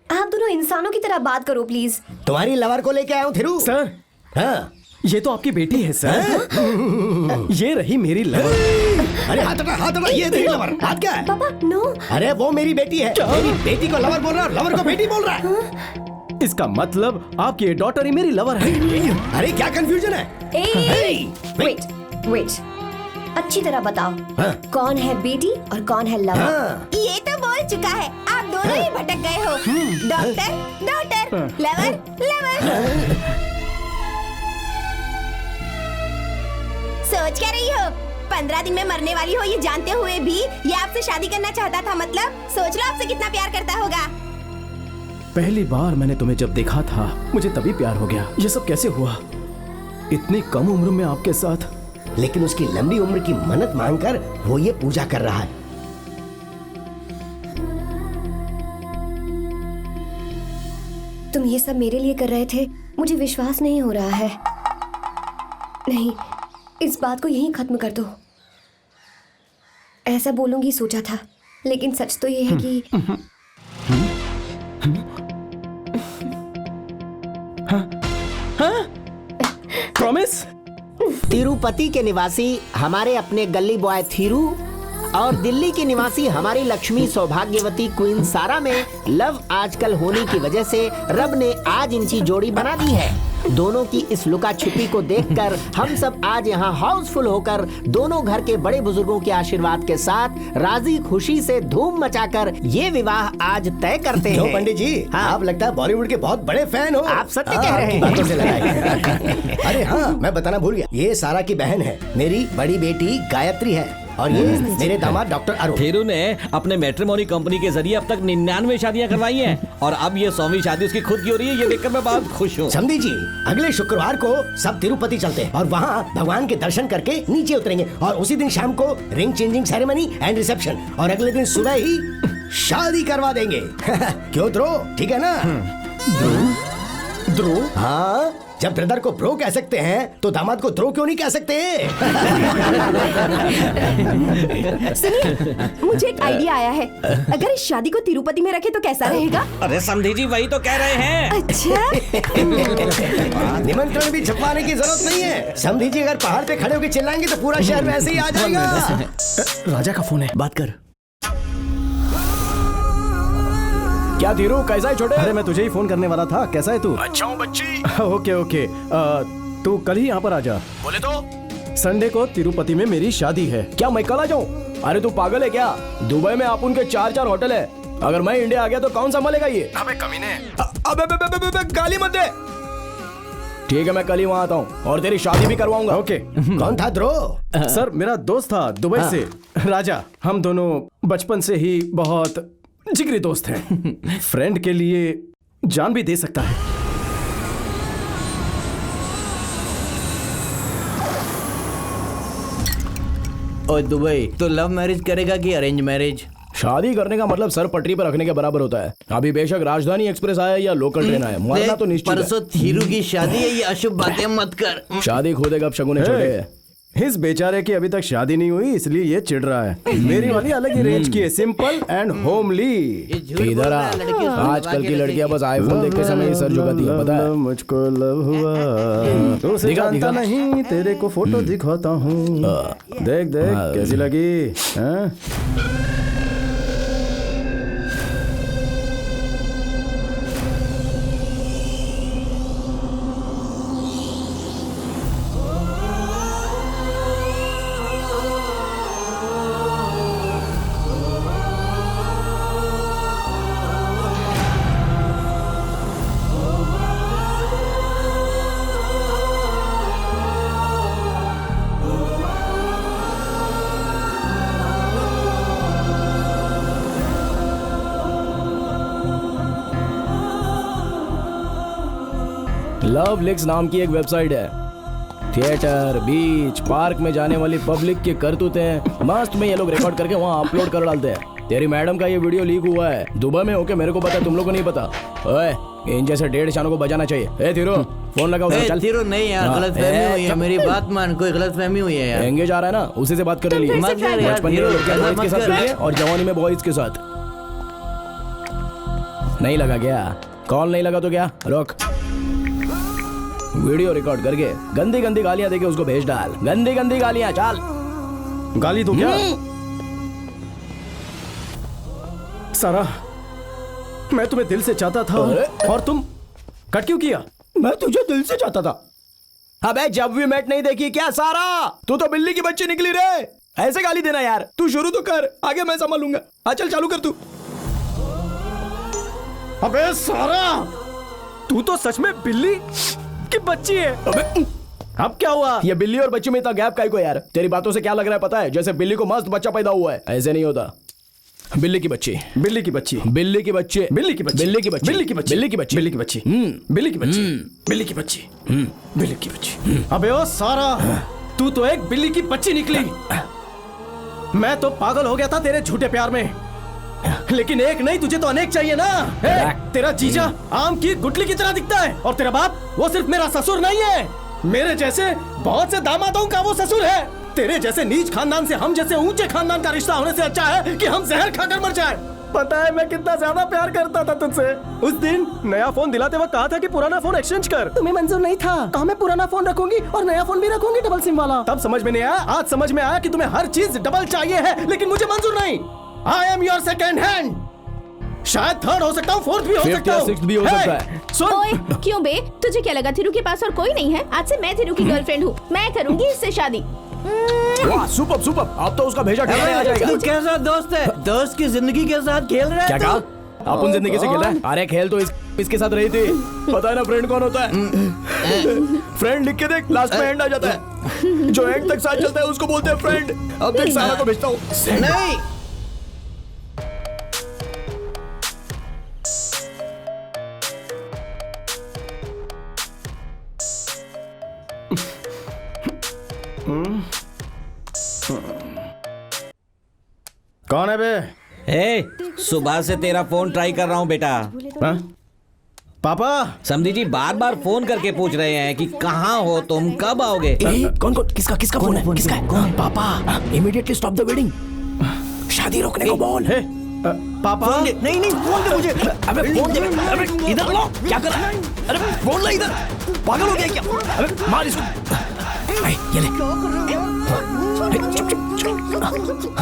आप दोनों इंसानों की तरह बात करो प्लीज। तुम्हारी लवर को लेके आया हूँ थिरू। सर, हाँ ये तो आपकी बेटी है सर। ये रही मेरी लवर। अरे हाथ हटा, हाथ हटा। ये तेरी लवर। हाथ क्या है? पापा नो। अरे वो मेरी बेटी है। मेरी बेटी को लवर बोल रहा है और लवर को बेटी बोल रहा है। इसका मतलब आपकी ये डॉटर ही मेरी लवर है। अरे क्या कंफ्यूजन है? वेट वेट, अच्छी तरह बताओ, कौन है बेटी और कौन है लवर? ये तो बोल चुका है, आप दोनों ही भटक गए हो। Doctor doctor, lover lover. सोच क्या रही हो? 15 दिन में मरने वाली हो ये जानते हुए भी ये आपसे शादी करना चाहता था। मतलब सोच लो आपसे कितना प्यार करता होगा। पहली बार मैंने तुम्हें जब देखा था मुझे तभी प्यार हो गया। ये सब कैसे हुआ इतनी कम उम्र में आपके साथ? लेकिन उसकी लंबी उम्र की मन्नत मांगकर वो ये पूजा कर रहा है। तुम ये सब मेरे लिए कर रहे थे? मुझे विश्वास नहीं हो रहा है। नहीं, इस बात को यहीं खत्म कर दो। ऐसा बोलूंगी सोचा था, लेकिन सच तो ये है कि प्रॉमिस? तिरुपति के निवासी हमारे अपने गली बॉय थीरू और दिल्ली की निवासी हमारी लक्ष्मी सौभाग्यवती क्वीन सारा में लव आजकल होने की वजह से रब ने आज इनकी जोड़ी बना दी है। दोनों की इस लुका छुपी को देखकर हम सब आज यहाँ हाउसफुल होकर दोनों घर के बड़े बुजुर्गों के आशीर्वाद के साथ राजी खुशी से धूम मचाकर ये विवाह आज तय करते हैं। क्यों पंडित जी, आप लगता है बॉलीवुड के बहुत बड़े फैन हो। आप सत्य कह रहे हैं। बातों से लगाए। अरे हाँ, मैं बताना भूल गया, ये सारा की बहन है, मेरी बड़ी बेटी गायत्री है और ये मेरे दामाद डॉक्टर अरुण। थेरू ने अपने मैट्रिमोनी कंपनी के जरिए अब तक 99 शादियां करवाई हैं और अब ये 100वीं शादी उसकी खुद की हो रही है। ये देखकर मैं बहुत खुश हूँ। समझी जी, अगले शुक्रवार को सब तिरुपति चलते हैं और वहाँ भगवान के दर्शन करके नीचे उतरेंगे और उसी दिन शाम को ring changing ceremony and reception और अगले दिन सुबह ही शादी करवा देंगे। क्यों द्रो, ठीक है ना? द्रो? हाँ, जब ब्रदर को ब्रो कह सकते हैं तो दामाद को द्रो क्यों नहीं कह सकते? सुनिए, मुझे एक आइडिया आया है। अगर इस शादी को तिरुपति में रखे तो कैसा रहेगा? अरे समधी जी वही तो कह रहे हैं। अच्छा। निमंत्रण भी छपवाने की जरूरत नहीं है। समधी जी अगर पहाड़ पे खड़े होकर चिल्लाएंगे तो पूरा शहर वैसे ही आ जाएगा। राजा का फोन है, बात कर। क्या धीरू, कैसा है छोटे? अरे मैं तुझे ही फोन करने वाला था। कैसा है तू? अच्छा हूँ बच्ची। ओके ओके, तू कल ही यहाँ पर आ जा। बोले तो? संडे को तिरुपति में मेरी शादी है। क्या मैं कल आ जाऊँ? अरे तू पागल है क्या? दुबई में आप उनके 4 होटल है। अगर मैं इंडिया आ गया तो कौन संभालेगा ये? अबे कमीने। अबे गाली मत दे। ठीक है, मैं कल ही वहाँ आता हूँ और तेरी शादी भी करवाऊंगा। ओके। कौन था द्रो? सर, मेरा दोस्त था दुबई से, राजा। हम दोनों बचपन से ही बहुत जिगरी दोस्त हैं। फ्रेंड के लिए जान भी दे सकता है। और दुबई तो लव मैरिज करेगा कि अरेंज मैरिज? शादी करने का मतलब सर पटरी पर रखने के बराबर होता है। अभी बेशक राजधानी एक्सप्रेस आया या लोकल ट्रेन आया, मरना तो निश्चित है। परसों थीरू की शादी है, ये अशुभ बातें मत कर। शादी खुद एक शगुन छोटे। इस बेचारे की अभी तक शादी नहीं हुई इसलिए ये चिढ़ रहा है। मेरी वाली अलग ही रेंज की है, सिंपल एंड होमली। इधर आ, आजकल की लड़कियां बस आईफोन देखते समय ही सर झुकाती है, पता है? मुझको लव हुआ, तू उसे जानता नहीं, तेरे को फोटो दिखाता हूँ, देख देख कैसी लगी। लव लिक्स नाम की एक वेबसाइट है। थिएटर, बीच, पार्क में जाने वाली पब्लिक की करतूतें मस्त में ये लोग रिकॉर्ड करके वहाँ अपलोड कर डालते हैं। तेरी मैडम का ये वीडियो लीक हुआ है दुबई में होके, मेरे को पता है, तुम लोग को नहीं पता। ओए, इन जैसे 1.5 शानों को बजाना चाहिए। ए थीरो, फोन लगाओ। चल थीरो नहीं यार, गलतफहमी हुई है, मेरी बात मान, कोई गलतफहमी हुई है यार। एंगेज आ रहा है ना, उसी से बात कर लिए। बचपन में लड़कियां बॉयज के साथ मिलती हैं और जवानी में बॉयज के साथ। नहीं लगा क्या? कॉल नहीं लगा तो क्या? रोक, वीडियो रिकॉर्ड करके गंदी गंदी गालियां देके उसको भेज डाल। गंदी गंदी गालियां, चल। गाली तो क्या? सारा, मैं तुम्हें दिल से चाहता था और तुम कट क्यों किया? मैं तुझे दिल से चाहता था। अबे जब भी मैट नहीं देखी क्या सारा? तू तो बिल्ली की बच्ची निकली रे। ऐसे गाली देना यार, तू शुरू तो कर, आगे मैं संभालूंगा। चल चालू कर तू। अबे सारा, तू तो सच में बिल्ली की बच्ची है। अबे अब क्या हुआ? ये बिल्ली और बच्ची में इतना गैप काहे को यार? तेरी बातों से क्या लग रहा है पता है? जैसे बिल्ली को मस्त बच्चा पैदा हुआ है। ऐसे नहीं होता। बिल्ली की बच्ची, बिल्ली की बच्ची, बिल्ली की बच्ची, बिल्ली की बच्ची, बिल्ली की बच्ची, बिल्ली की बच्ची, बिल्ली की बच्ची, बिल्ली की बच्ची, बिल्ली की बच्ची, बिल्ली की बच्ची, बिल्ली की बच्ची। अबे ओ सारा, तू तो एक बिल्ली की बच्ची निकली। मैं तो पागल हो गया था तेरे झूठे प्यार में, लेकिन एक नहीं तुझे तो अनेक चाहिए ना। तेरा जीजा आम की गुठली की तरह दिखता है और तेरा बाप वो सिर्फ मेरा ससुर नहीं है, मेरे जैसे बहुत से दामादों का वो ससुर है। तेरे जैसे नीच खानदान से हम जैसे ऊंचे खानदान का रिश्ता होने से अच्छा है कि हम जहर खाकर मर जाए। पता है मैं कितना ज्यादा प्यार करता था तुझसे। उस दिन नया फोन दिलाते वक्त कहा था कि पुराना फोन एक्सचेंज कर, तुम्हें मंजूर नहीं था। कहा मैं पुराना फोन रखूंगी और नया फोन भी रखूंगी डबल सिम वाला। तब समझ में नहीं आया, आज समझ में आया कि तुम्हें हर चीज डबल चाहिए है, लेकिन मुझे मंजूर नहीं। I am your second hand, शायद थर्ड हो सकता हूँ, फोर्थ भी हो सकता हूँ, सिक्स्थ भी हो सकता है। ओए, क्यों बे? तुझे क्या लगा थीरू के पास और कोई नहीं है? आज से मैं थीरू की गर्लफ्रेंड हूँ, मैं करूंगी इससे शादी। वाह, सुपर सुपर, अब तो उसका भेजा ठिकाने आ जाएगा। तू कैसा दोस्त है? दोस्त की जिंदगी के साथ खेल रहा है? क्या कहा? अपन जिंदगी से खेल रहा है? अरे खेल तो इसके साथ रही थी। पता है ना फ्रेंड कौन होता है? फ्रेंड लिख के देख, लास्ट में एंड आ जाता है। जो एंड तक साथ चलता है उसको बोलते हैं फ्रेंड। अब देख सारा को भेजता हूँ। नहीं, कौन है बे? ए, सुबह से तेरा फोन ट्राई कर रहा हूँ बेटा। हा? पापा, समधी जी बार बार फोन करके पूछ रहे हैं कि कहाँ हो तुम, कब आओगे? कौन कौन किसका किसका फोन है? किसका है? कौन? पापा, इमीडिएटली स्टॉप द वेडिंग। शादी रोकने को बोल। पापा, नहीं नहीं फोन दे मुझे। अबे फोन दे, अबे इधर लो, क्या कर रहा है? अरे फोन ला इधर, पागल हो गया क्या? अबे मार इसको। ये ले। चुप चुप चुप।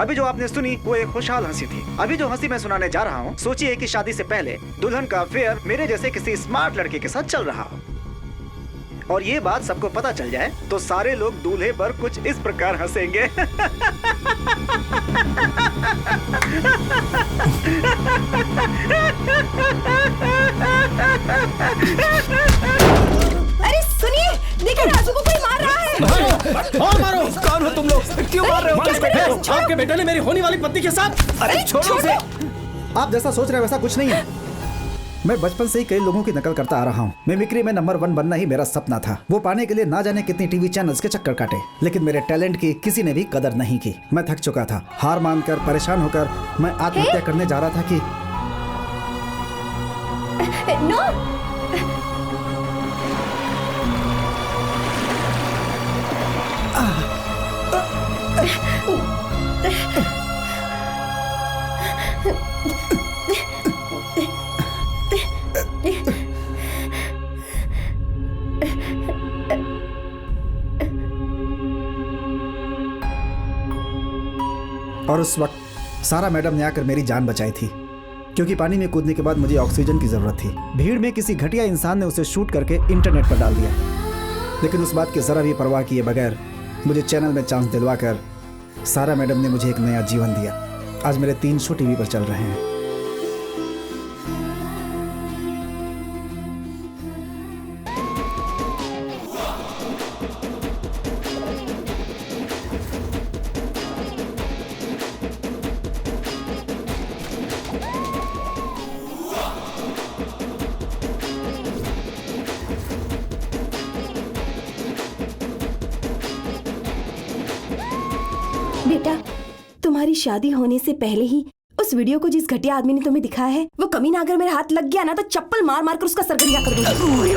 अभी जो आपने सुनी वो एक खुशहाल हंसी थी। अभी जो हंसी मैं सुनाने जा रहा हूँ, सोचिए कि शादी से पहले दुल्हन का अफेयर मेरे जैसे किसी स्मार्ट लड़के के साथ चल रहा हो और ये बात सबको पता चल जाए तो सारे लोग दूल्हे पर कुछ इस प्रकार हंसेंगे। अरे सुनिए, देखिए राजू को कोई मार रहा है। मारो और मारो। कौन हो तुम लोग? क्यों मार रहे हो? आपके बेटे ने मेरी होने वाली पत्नी के साथ। अरे छोड़ो उसे। आप जैसा सोच रहे हैं वैसा कुछ नहीं है। मैं बचपन से ही कई लोगों की नकल करता आ रहा हूँ। मिमिक्री में नंबर 1 बनना ही मेरा सपना था। वो पाने के लिए ना जाने कितनी टीवी चैनल्स के चक्कर काटे, लेकिन मेरे टैलेंट की किसी ने भी कदर नहीं की। मैं थक चुका था। हार मानकर, परेशान होकर मैं आत्महत्या करने जा रहा था कि नो। और उस वक्त सारा मैडम ने आकर मेरी जान बचाई थी, क्योंकि पानी में कूदने के बाद मुझे ऑक्सीजन की जरूरत थी। भीड़ में किसी घटिया इंसान ने उसे शूट करके इंटरनेट पर डाल दिया, लेकिन उस बात की जरा भी परवाह किए बगैर मुझे चैनल में चांस दिलवाकर सारा मैडम ने मुझे एक नया जीवन दिया। आज मेरे 3 शो टीवी पर चल रहे हैं। बेटा, तुम्हारी शादी होने से पहले ही उस वीडियो को जिस घटिया आदमी ने तुम्हें दिखाया है, वो कमीना अगर मेरे हाथ लग गया ना तो चप्पल मार मार कर उसका सरगरिया कर दूंगी।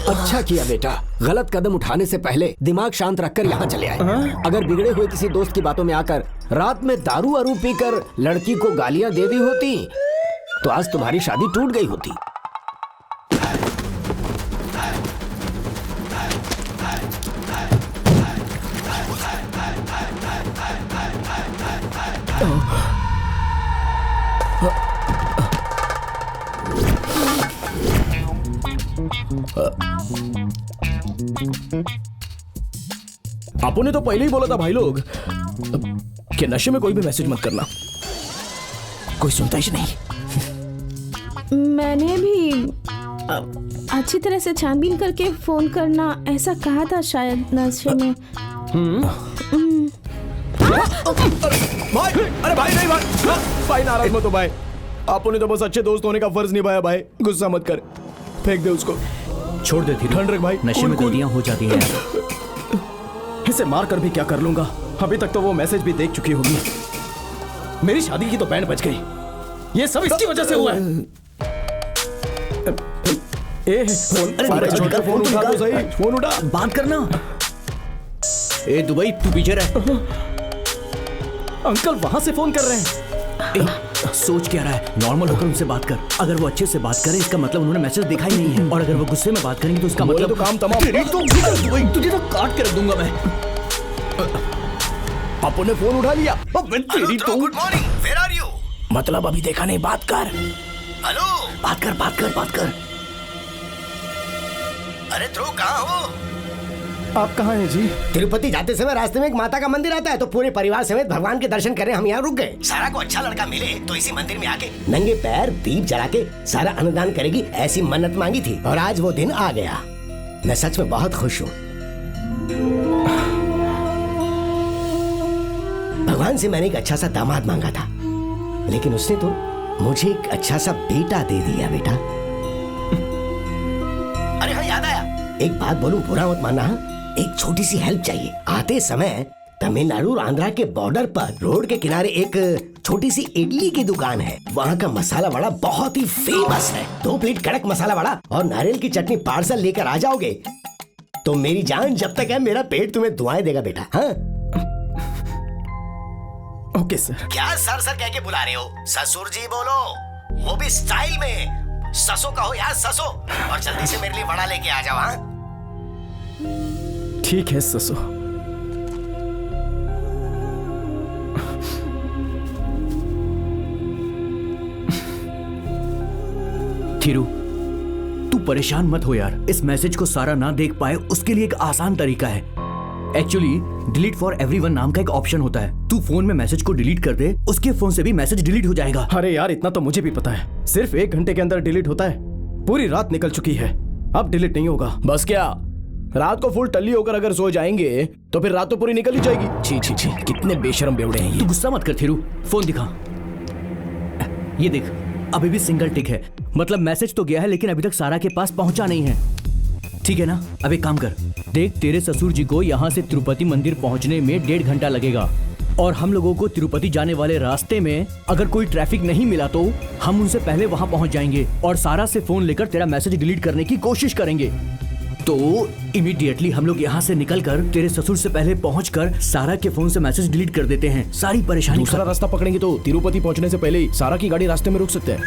अच्छा किया बेटा, गलत कदम उठाने से पहले दिमाग शांत रखकर यहाँ चले आए। अगर बिगड़े हुए किसी दोस्त की बातों में आकर रात में दारू वारू पीकर लड़की को गालियाँ दे दी होती तो आज तुम्हारी शादी टूट गई होती। आपने तो पहले ही बोला था भाई लोग कि नशे में कोई भी मैसेज मत करना। कोई सुनता ही नहीं। मैंने भी अच्छी तरह से छानबीन करके फोन करना ऐसा कहा था शायद नशे में। भाई, अरे भाई नहीं भाई नाराज मत हो भाई। आपने तो बस अच्छे दोस्त होने का फर्ज निभाया भाई। गुस्सा मत कर, फेंक दे उसको। छोड़ दे ठंड रख भाई, नशे में गलतियां हो जाती हैं। इसे मार कर भी क्या कर लूंगा, अभी तक तो वो मैसेज भी देख चुकी होगी। मेरी शादी की तो बैंड बज गई, ये सब इसकी वजह से हुआ है। फोन उठा तो सही, फोन उठा, बात करना। ए दुबई, तू पीछे रह। अंकल वहां से फोन कर रहे हैं। सोच क्या रहा है? नॉर्मल होकर उनसे बात कर। अगर वो अच्छे से बात करे इसका मतलब उन्होंने मैसेज देखा ही नहीं है, और अगर वो गुस्से में बात करेंगे तो इसका मतलब तो काम तमाम। तुझे तो काट के रख दूंगा मैं। पापू ने फोन उठा लिया। तेरी तो good morning, where are you? मतलब अभी देखा नहीं, बात कर। हेलो, बात कर बात कर बात कर। अरे ध्रुव कहाँ हो? आप कहाँ हैं जी? तिरुपति जाते समय रास्ते में एक माता का मंदिर आता है, तो पूरे परिवार समेत भगवान के दर्शन करने हम यहाँ रुक गए। सारा को अच्छा लड़का मिले तो इसी मंदिर में आके नंगे पैर दीप जला के सारा अन्नदान करेगी ऐसी मन्नत मांगी थी, और आज वो दिन आ गया। मैं सच में बहुत खुश हूँ। भगवान से मैंने एक अच्छा सा दामाद मांगा था, लेकिन उसने तो मुझे एक अच्छा सा बेटा दे दिया। बेटा, अरे हाँ याद आया, एक बात बोलूं, बुरा मत मानना। एक छोटी सी हेल्प चाहिए। आते समय तमिलनाडु और आंध्रा के बॉर्डर पर रोड के किनारे एक छोटी सी इडली की दुकान है। वहाँ का मसाला वड़ा बहुत ही फेमस है। 2 प्लेट कड़क मसाला वड़ा और नारियल की चटनी पार्सल लेकर आ जाओगे तो मेरी जान जब तक है, मेरा पेट तुम्हें दुआएं देगा बेटा। हाँ, ओके सर। क्या सर सर कह के बुला रहे हो? ससुर जी बोलो, वो भी स्टाइल में। ससो कहो यार, ससो। और जल्दी से मेरे लिए वड़ा लेके आ जाओ। हाँ ठीक है ससो। थिरू, तू परेशान मत हो यार। इस मैसेज को सारा ना देख पाए उसके लिए एक आसान तरीका है। एक्चुअली डिलीट फॉर एवरीवन नाम का एक ऑप्शन होता है। तू फोन में मैसेज को डिलीट कर दे, उसके फोन से भी मैसेज डिलीट हो जाएगा। अरे यार, इतना तो मुझे भी पता है। सिर्फ 1 घंटे के अंदर डिलीट होता है। पूरी रात निकल चुकी है, अब डिलीट नहीं होगा। बस क्या, रात को फुल टल्ली होकर अगर सो जाएंगे तो फिर रात तो पूरी निकल ही जाएगी। छी छी छी, कितने बेशरम बेवड़े हैं ये। तू गुस्सा मत कर थिरू, फोन दिखा। ये देख, अभी भी सिंगल टिक है, मतलब मैसेज तो गया है लेकिन अभी तक सारा के पास पहुंचा नहीं है। ठीक है ना, अब एक काम कर, देख तेरे ससुर जी को यहाँ से तिरुपति मंदिर पहुंचने में 1.5 घंटा लगेगा और हम लोगों को तिरुपति जाने वाले रास्ते में अगर कोई ट्रैफिक नहीं मिला तो हम उनसे पहले वहां पहुंच जाएंगे और सारा से फोन लेकर तेरा मैसेज डिलीट करने की कोशिश करेंगे। तो इमीडिएटली हम लोग यहाँ से निकलकर तेरे ससुर से पहले पहुंचकर सारा के फोन से मैसेज डिलीट कर देते हैं, सारी परेशानी। दूसरा रास्ता पकड़ेंगे तो तिरुपति पहुंचने से पहले ही सारा की गाड़ी रास्ते में रुक सकते हैं।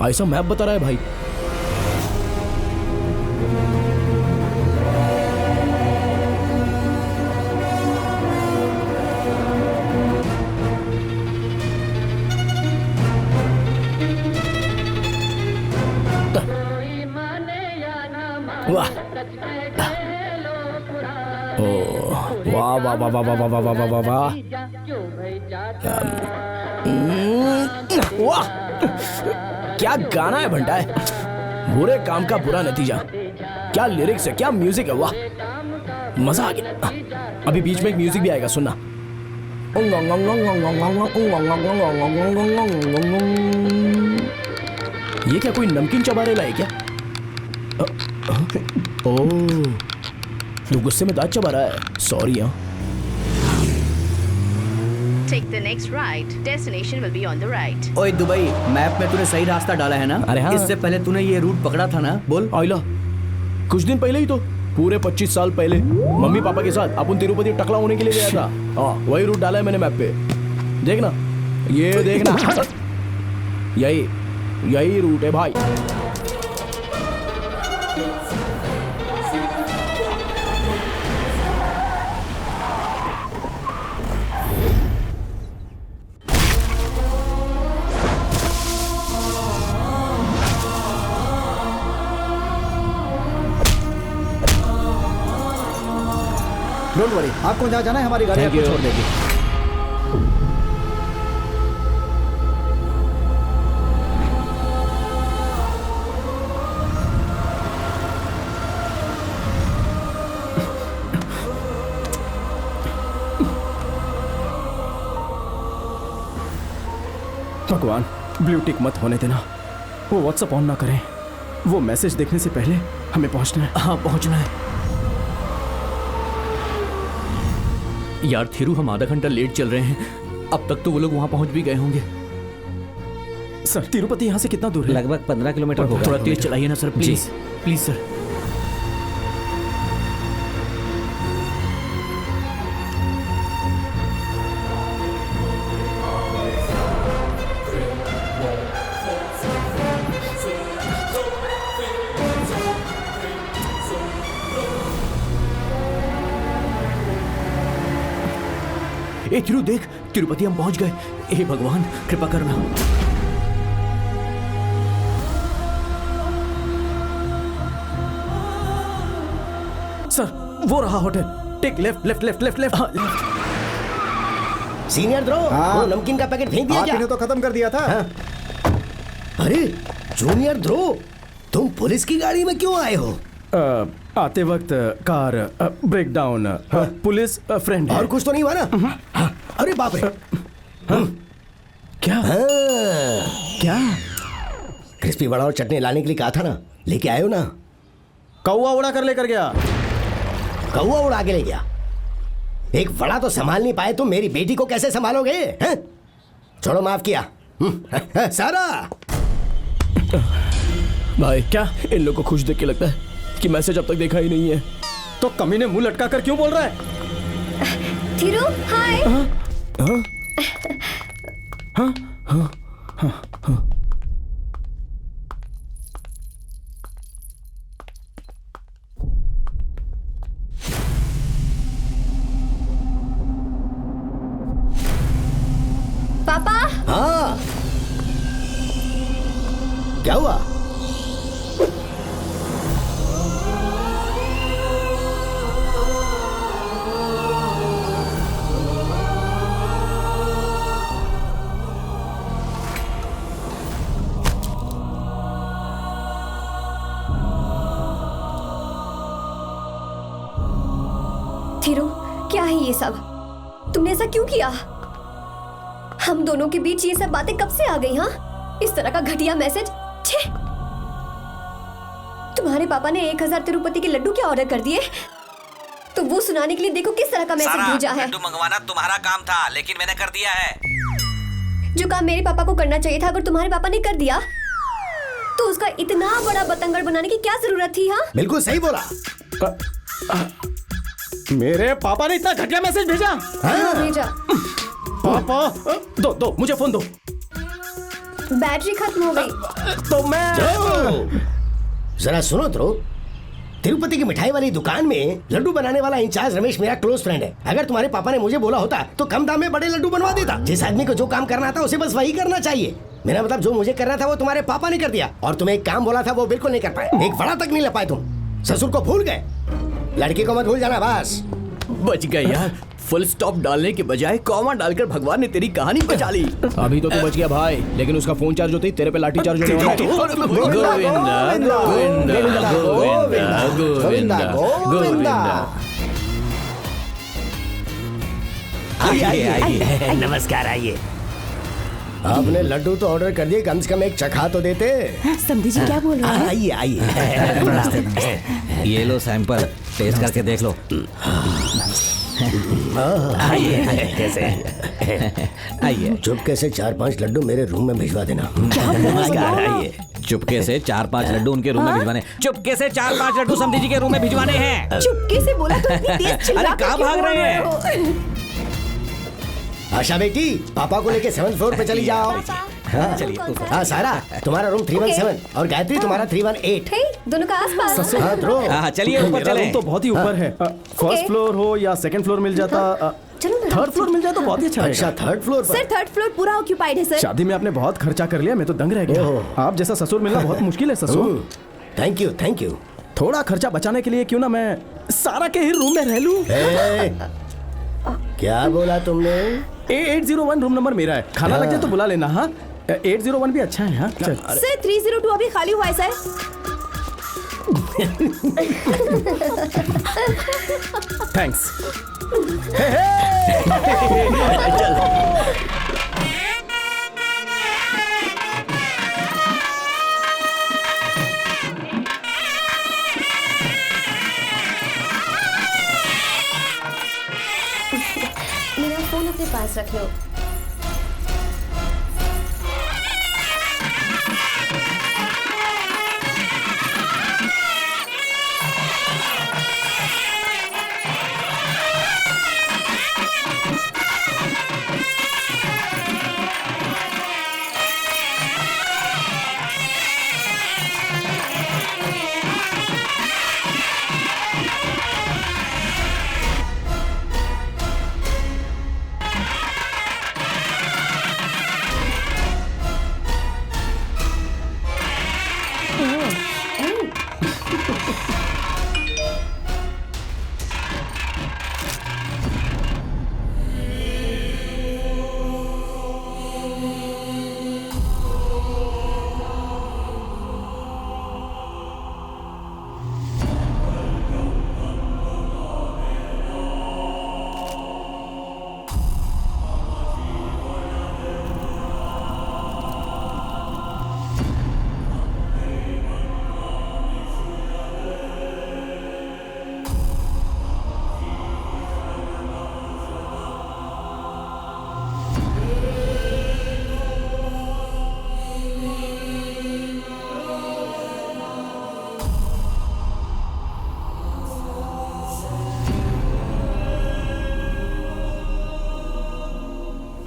ऐसा मैप बता रहा है भाई। वाह वाह वाह वाह वाह वाह वाह वाह वाह वाह वाह, क्या गाना है भंटा है, बुरे काम का बुरा नतीजा, क्या लिरिक्स है, क्या म्यूजिक है, वाह मजा आ गया। अभी बीच में एक म्यूजिक भी आएगा, सुनना। ये क्या कोई नमकीन चबा रहा है क्या? ओह, तू गुस्से में दांत चबा रहा है, सॉरी। हाँ, Take the next right. Destination will be on the right. ओए दुबई, मैप में तूने सही रास्ता डाला है ना? अरे हाँ। इससे पहले तूने ये रूट पकड़ा था ना? बोल। आइला, कुछ दिन पहले ही तो, पूरे 25 साल पहले मम्मी पापा के साथ अपन तिरुपति टकला होने के लिए गया था। हाँ, वही रूट डाला है मैंने मैप पे, देखना, ये देखना, यही रूट है भाई। डोंट वरी, आपको जहाँ जाना है हमारी गाड़ी आपको छोड़ देगी। भगवान, ब्लू टिक मत होने देना, वो व्हाट्सएप ऑन ना करें, वो मैसेज देखने से पहले हमें पहुंचना है। हाँ, पहुंचना है। यार थिरू, हम आधा घंटा लेट चल रहे हैं, अब तक तो वो लोग वहां पहुंच भी गए होंगे। सर, तिरुपति यहाँ से कितना दूर है? लगभग 15 किलोमीटर होगा। थोड़ा तेज चलाइए ना सर, प्लीज प्लीज सर। ए थिरू देख, तिरुपति हम पहुंच गए। हे भगवान, कृपा करना। सर, वो रहा hotel, take left left left left left. Senior द्रो, वो नमकीन का पैकेट फेंक दिया क्या? आपने तो खत्म कर दिया था। हाँ। अरे जूनियर ध्रो, तुम पुलिस की गाड़ी में क्यों आए हो? आते वक्त car break down, police friend. और कुछ तो नहीं हुआ ना? अरे बाप रे। क्या? क्या? क्रिस्पी वड़ा और चटनी लाने के लिए कहा था ना, लेके आए हो ना? कौवा उड़ा कर लेकर गया। कौवा उड़ा के ले गया? एक वड़ा तो संभाल नहीं पाए तो मेरी बेटी को कैसे संभालोगे? हैं? छोड़ो, माफ किया। सारा भाई, क्या इन लोगों को खुश देख के लगता है कि मैसेज अब तक देखा ही नहीं है? तो कमीने मुंह लटका कर क्यों बोल रहा है? थिरू, हाय। पापा। हाँ, क्या हुआ? थिरू, क्या है ये सब? तुमने ऐसा क्यों किया? हम दोनों के बीच ये सब बातें कब से आ गई? हाँ, इस तरह का घटिया मैसेज। छे! तुम्हारे पापा ने 1000 तिरुपति के लड्डू क्या ऑर्डर कर दिए? तो वो सुनाने के लिए देखो किस तरह का मैसेज भेजा है। लड्डू मंगवाना तुम्हारा काम था, लेकिन मैंने कर दिया है। जो काम मेरे पापा को करना चाहिए था, अगर तुम्हारे पापा ने कर दिया तो उसका इतना बड़ा बतंगड़ बनाने की क्या जरूरत थी? हाँ, बिल्कुल सही बोला। मेरे पापा ने इतना घटिया मैसेज भेजा? हाँ, भेजा। पापा दो मुझे फोन दो। बैटरी खत्म हो गई। तो मैं जरा सुनो तो, तिरुपति की मिठाई वाली दुकान में लड्डू बनाने वाला इंचार्ज रमेश मेरा क्लोज फ्रेंड है। अगर तुम्हारे पापा ने मुझे बोला होता तो कम दाम में बड़े लड्डू बनवा देता। जिस आदमी को जो काम करना था उसे बस वही करना चाहिए। मेरा मतलब जो मुझे करना था वो तुम्हारे पापा ने कर दिया, और तुम्हें एक काम बोला था वो बिल्कुल नहीं कर पाए। एक बड़ा तक नहीं ला पाए तुम। ससुर को भूल गए, लड़की को मत भूल जाना बस। बच गए यार, फुल स्टॉप डालने के बजाय कॉमा डालकर भगवान ने तेरी कहानी बचा ली। अभी तो तू बच गया भाई, लेकिन उसका फोन चार्ज होते ही तेरे पे लाठी चार्ज होने वाला है। गोविंदा गोविंदा गोविंदा। आइए, नमस्कार, आइए। आपने लड्डू तो ऑर्डर कर दिए, कम से कम एक चखा तो देते। समझी जी क्या बोल रहे हैं? आइए आइए। ये लो सैंपल, टेस्ट करके देख लो। आइए कैसे? आइए, चुपके से 4-5 लड्डू मेरे रूम में भिजवा देना। आइए। चुपके से 4-5 लड्डू उनके रूम में भिजवाने। चुपके से 4-5 लड्डू समधी जी के रूम में भिजवाने हैं। चुपके से बोला तो इतनी तेज चिल्ला अरे कहाँ भाग रहे हैं? आशा बेटी, पापा को लेके 7th फ्लोर पे चली जाओ। हाँ चलिए। हाँ सारा, तुम्हारा रूम 317 और गायत्री तुम्हारा 318। दोनों का आसपास। हाँ ध्रुव, हाँ चलिए ऊपर मेरा चलें। रूम तो बहुत ही ऊपर है। फर्स्ट फ्लोर हो या सेकंड फ्लोर मिल जाता, थर्ड फ्लोर मिल जाए तो बहुत ही अच्छा। अच्छा, थर्ड फ्लोर पर? सर, थर्ड फ्लोर पूरा ऑक्यूपाइड है सर। शादी में आपने बहुत खर्चा कर लिया, मैं तो दंग रह गया। आप जैसा ससुर मिलना बहुत मुश्किल है ससुर। Thank you thank you. थोड़ा खर्चा बचाने के लिए क्यों ना मैं सारा के ही रूम में रह लूं। क्या बोला तुमने? 801 रूम नंबर मेरा है। खाना लग जाए तो बुला लेना। हाँ, 801 भी अच्छा है। हाँ चल। सर 302 अभी खाली हुआ है सर। थैंक्स। मेरा फोन अपने पास रख लो।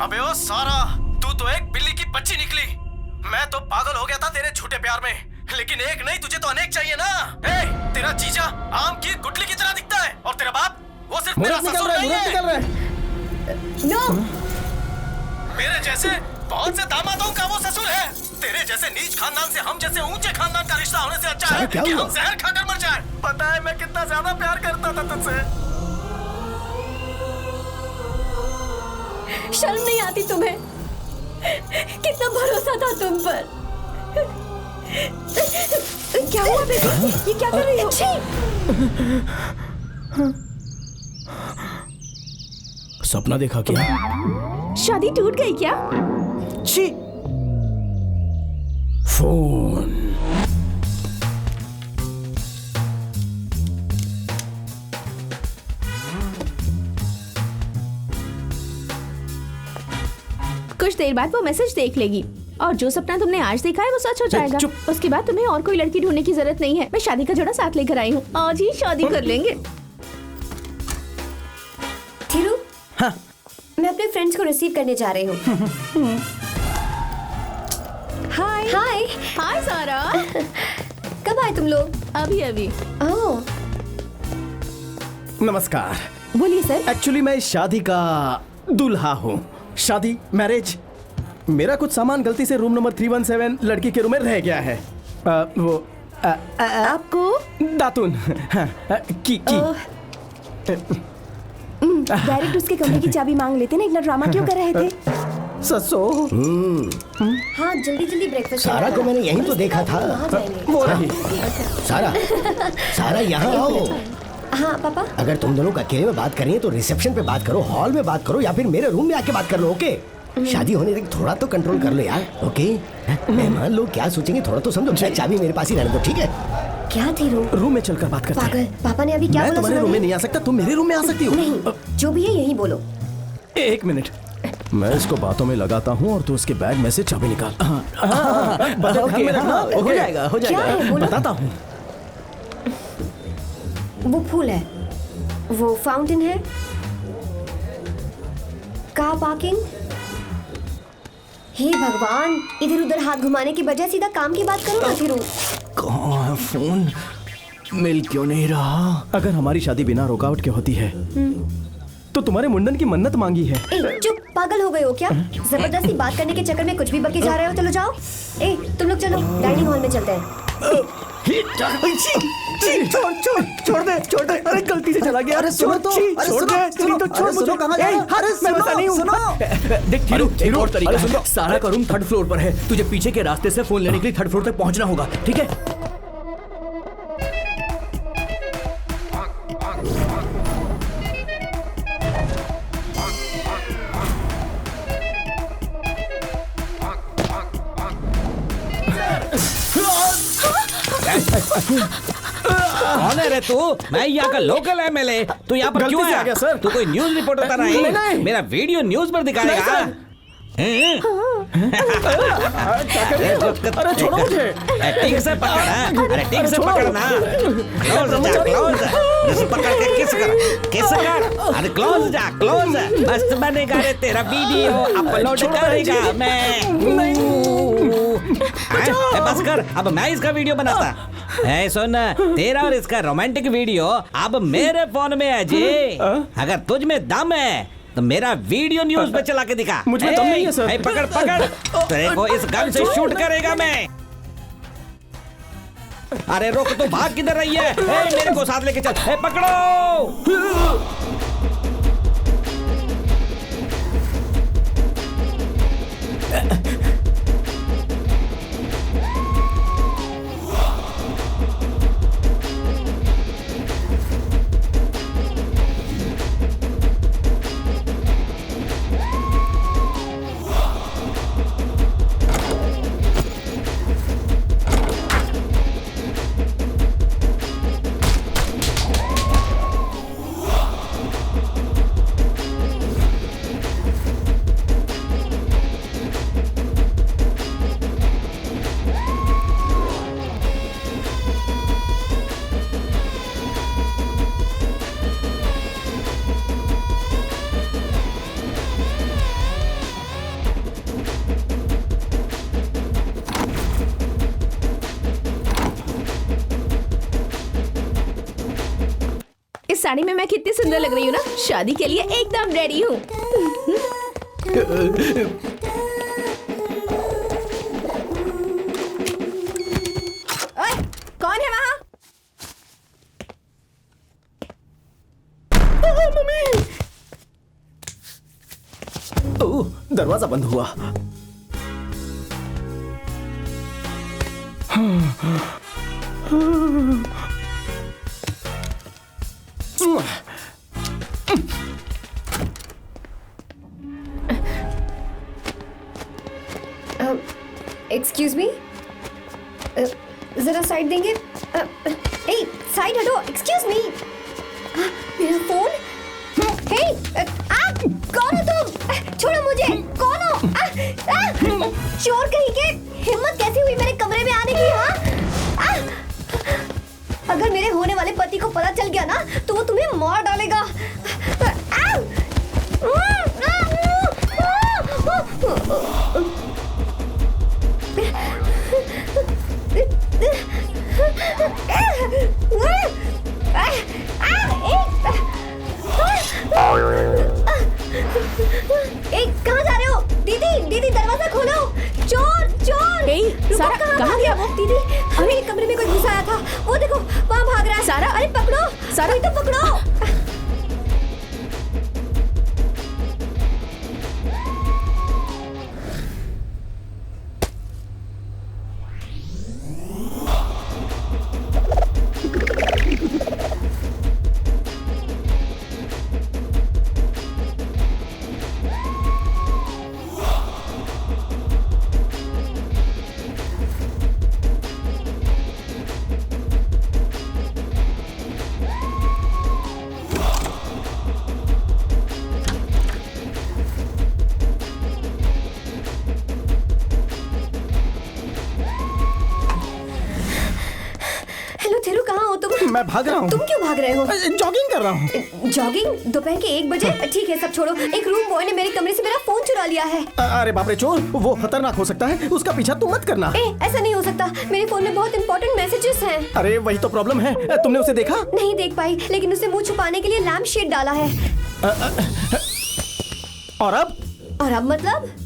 अबे ओ सारा, तू तो एक बिल्ली की बच्ची निकली। मैं तो पागल हो गया था तेरे झूठे प्यार में, लेकिन एक नहीं तुझे तो अनेक चाहिए ना। तेरा जीजा आम की गुठली की तरह दिखता है, और तेरा बाप वो सिर्फ मेरा ससुर नहीं है। नो, मेरे जैसे बहुत से दामादों का वो ससुर है। तेरे जैसे नीच खानदान से हम जैसे ऊंचे खानदान का रिश्ता होने से अच्छा है कि हम जहर खाकर मर जाए। पता है मैं कितना ज्यादा प्यार करता था तुझसे। शर्म नहीं आती तुम्हें? कितना भरोसा था तुम पर। क्या हुआ बेबी? ये क्या कर रही हो? सपना देखा क्या? शादी टूट गई क्या? छी। फोन। कुछ देर बाद वो मैसेज देख लेगी और जो सपना तुमने आज देखा है वो सच हो जाएगा। उसके बाद तुम्हें और कोई लड़की ढूंढने की जरूरत नहीं है। मैं शादी का जोड़ा साथ लेकर आई हूँ, आज ही शादी कर लेंगे। थिरू, हाँ? मैं अपने फ्रेंड्स को रिसीव करने जा रही हूँ। हाय हाय हाय सारा। कब आए तुम लोग? अभी अभी। ओह नमस्कार। बोलिए सर। एक्चुअली मैं इस शादी का दूल्हा हूँ। शादी, मैरिज, मेरा कुछ सामान गलती से रूम नंबर 317 लड़की के रूम में रह गया है। आपको दातुन की डायरेक्ट उसके कमरे की चाबी मांग लेते ना, इतना ड्रामा क्यों कर रहे थे? ससो। हाँ जल्दी जल्दी ब्रेकफास्ट। सारा को मैंने यहीं तो देखा था। वो रही। सारा यहाँ आओ। हाँ पापा। अगर तुम दोनों का अकेले में बात करें तो रिसेप्शन पे बात करो, हॉल में बात करो, या फिर मेरे रूम में आके बात कर लो। ओके? शादी होने तक थोड़ा तो कंट्रोल कर लो यार। ओके? मेहमान लोग क्या सोचेंगे थोड़ा तो समझो। चाबी मेरे पास ही रहने दो, ठीक है? क्या थी रूम में चलकर बात करते हैं। पागल, पापा ने अभी क्या बोला? मैं तुम्हारे रूम में नहीं आ सकता, तुम मेरे रूम में आ सकती हो। नहीं, जो भी है यही बोलो। एक मिनट, मैं इसको बातों में लगाता हूँ और तू उसके बैग में से चाबी निकाल। हो जाएगा। बताता हूँ। वो फूल है, वो फाउंटेन है, कार पार्किंग। हे भगवान, इधर उधर हाथ घुमाने की बजाय सीधा काम की बात करो ना थिरू। कहाँ है फोन? मिल क्यों नहीं रहा? अगर हमारी शादी बिना रुकावट के होती है तो तुम्हारे मुंडन की मन्नत मांगी है। चुप, पागल हो गए हो क्या? जबरदस्ती बात करने के चक्कर में कुछ भी बके जा रहे हो। चलो जाओ। तुम लोग चलो, डाइनिंग हॉल में चलते हैं। छोड़ दे। अरे गलती से चला गया। अरे सुनो तो, छोड़ दे। कहाँ जा रहे हो? मैं बता नहीं हूँ। देख थिरू, और तरीका है। सारा का रूम 3rd फ्लोर पर है। तुझे पीछे के रास्ते से फोन लेने के लिए 3rd फ्लोर तक पहुंचना होगा, ठीक है? कौन है रे तू? मैं यहाँ का लोकल एमएलए। तू यहाँ पर क्यों आया? सर, तू कोई न्यूज रिपोर्टर तो नहीं? मेरा वीडियो न्यूज पर दिखाएगा? अरे छोड़ो मुझे। ठीक से पकड़। अरे ठीक से पकड़ना। क्लोज पकड़ के किस कर। अरे क्लोज जा, क्लोज। मस्त बनेगा रे तेरा वीडियो, अपलोड करेगा मैं। बस कर, अब मैं इसका वीडियो बनाता। सुन, तेरा और इसका रोमांटिक वीडियो अब मेरे फोन में है जी। अगर तुझ में दम है तो मेरा वीडियो न्यूज पे चला के दिखा। मुझ में दम नहीं है सर। पकड़। तेरे को इस गन से शूट करेगा मैं। अरे रुक, तो भाग किधर रही है? मेरे को साथ लेके चल। पकड़ो। इस साड़ी में मैं कितनी सुंदर लग रही हूँ ना? शादी के लिए एकदम रेडी हूँ। कौन है वहाँ? मम्मी! दरवाजा बंद हुआ। एक्सक्यूज मी, जरा साइड देंगे? ए, साइड हटो, एक्सक्यूज मी। मेरा फोन। हे, कौन हो तुम? छोड़ो मुझे, कौन हो? चोर कहीं के, हिम्मत कैसी हुई मेरे कमरे में आने की? हाँ, अगर मेरे होने वाले पति को पता चल गया ना तो वो तुम्हें मार डालेगा। कहाँ जा रहे हो? दीदी, दीदी दरवाजा खोलो। चोर, चोर। सारा, कहाँ गया वो? दीदी, मेरे कमरे में कोई घुस आया था। वो देखो, वहाँ भाग रहा है। सारा, अरे पकड़ो, सारा तो पकड़ो। मैं भाग रहा हूँ। तुम क्यों भाग रहे हो? जॉगिंग कर रहा हूँ। जॉगिंग? दोपहर के 1 बजे? ठीक है, सब छोड़ो। एक रूम बॉय ने मेरे कमरे से मेरा फोन चुरा लिया है। अरे बाप रे, चोर वो खतरनाक हो सकता है, उसका पीछा तुम मत करना। ऐसा नहीं हो सकता, मेरे फोन में बहुत इंपॉर्टेंट मैसेजेस हैं। अरे वही तो प्रॉब्लम है, तुमने उसे देखा? नहीं देख पाई, लेकिन उसे मुंह छुपाने के लिए लैम्प शेड डाला है। और अब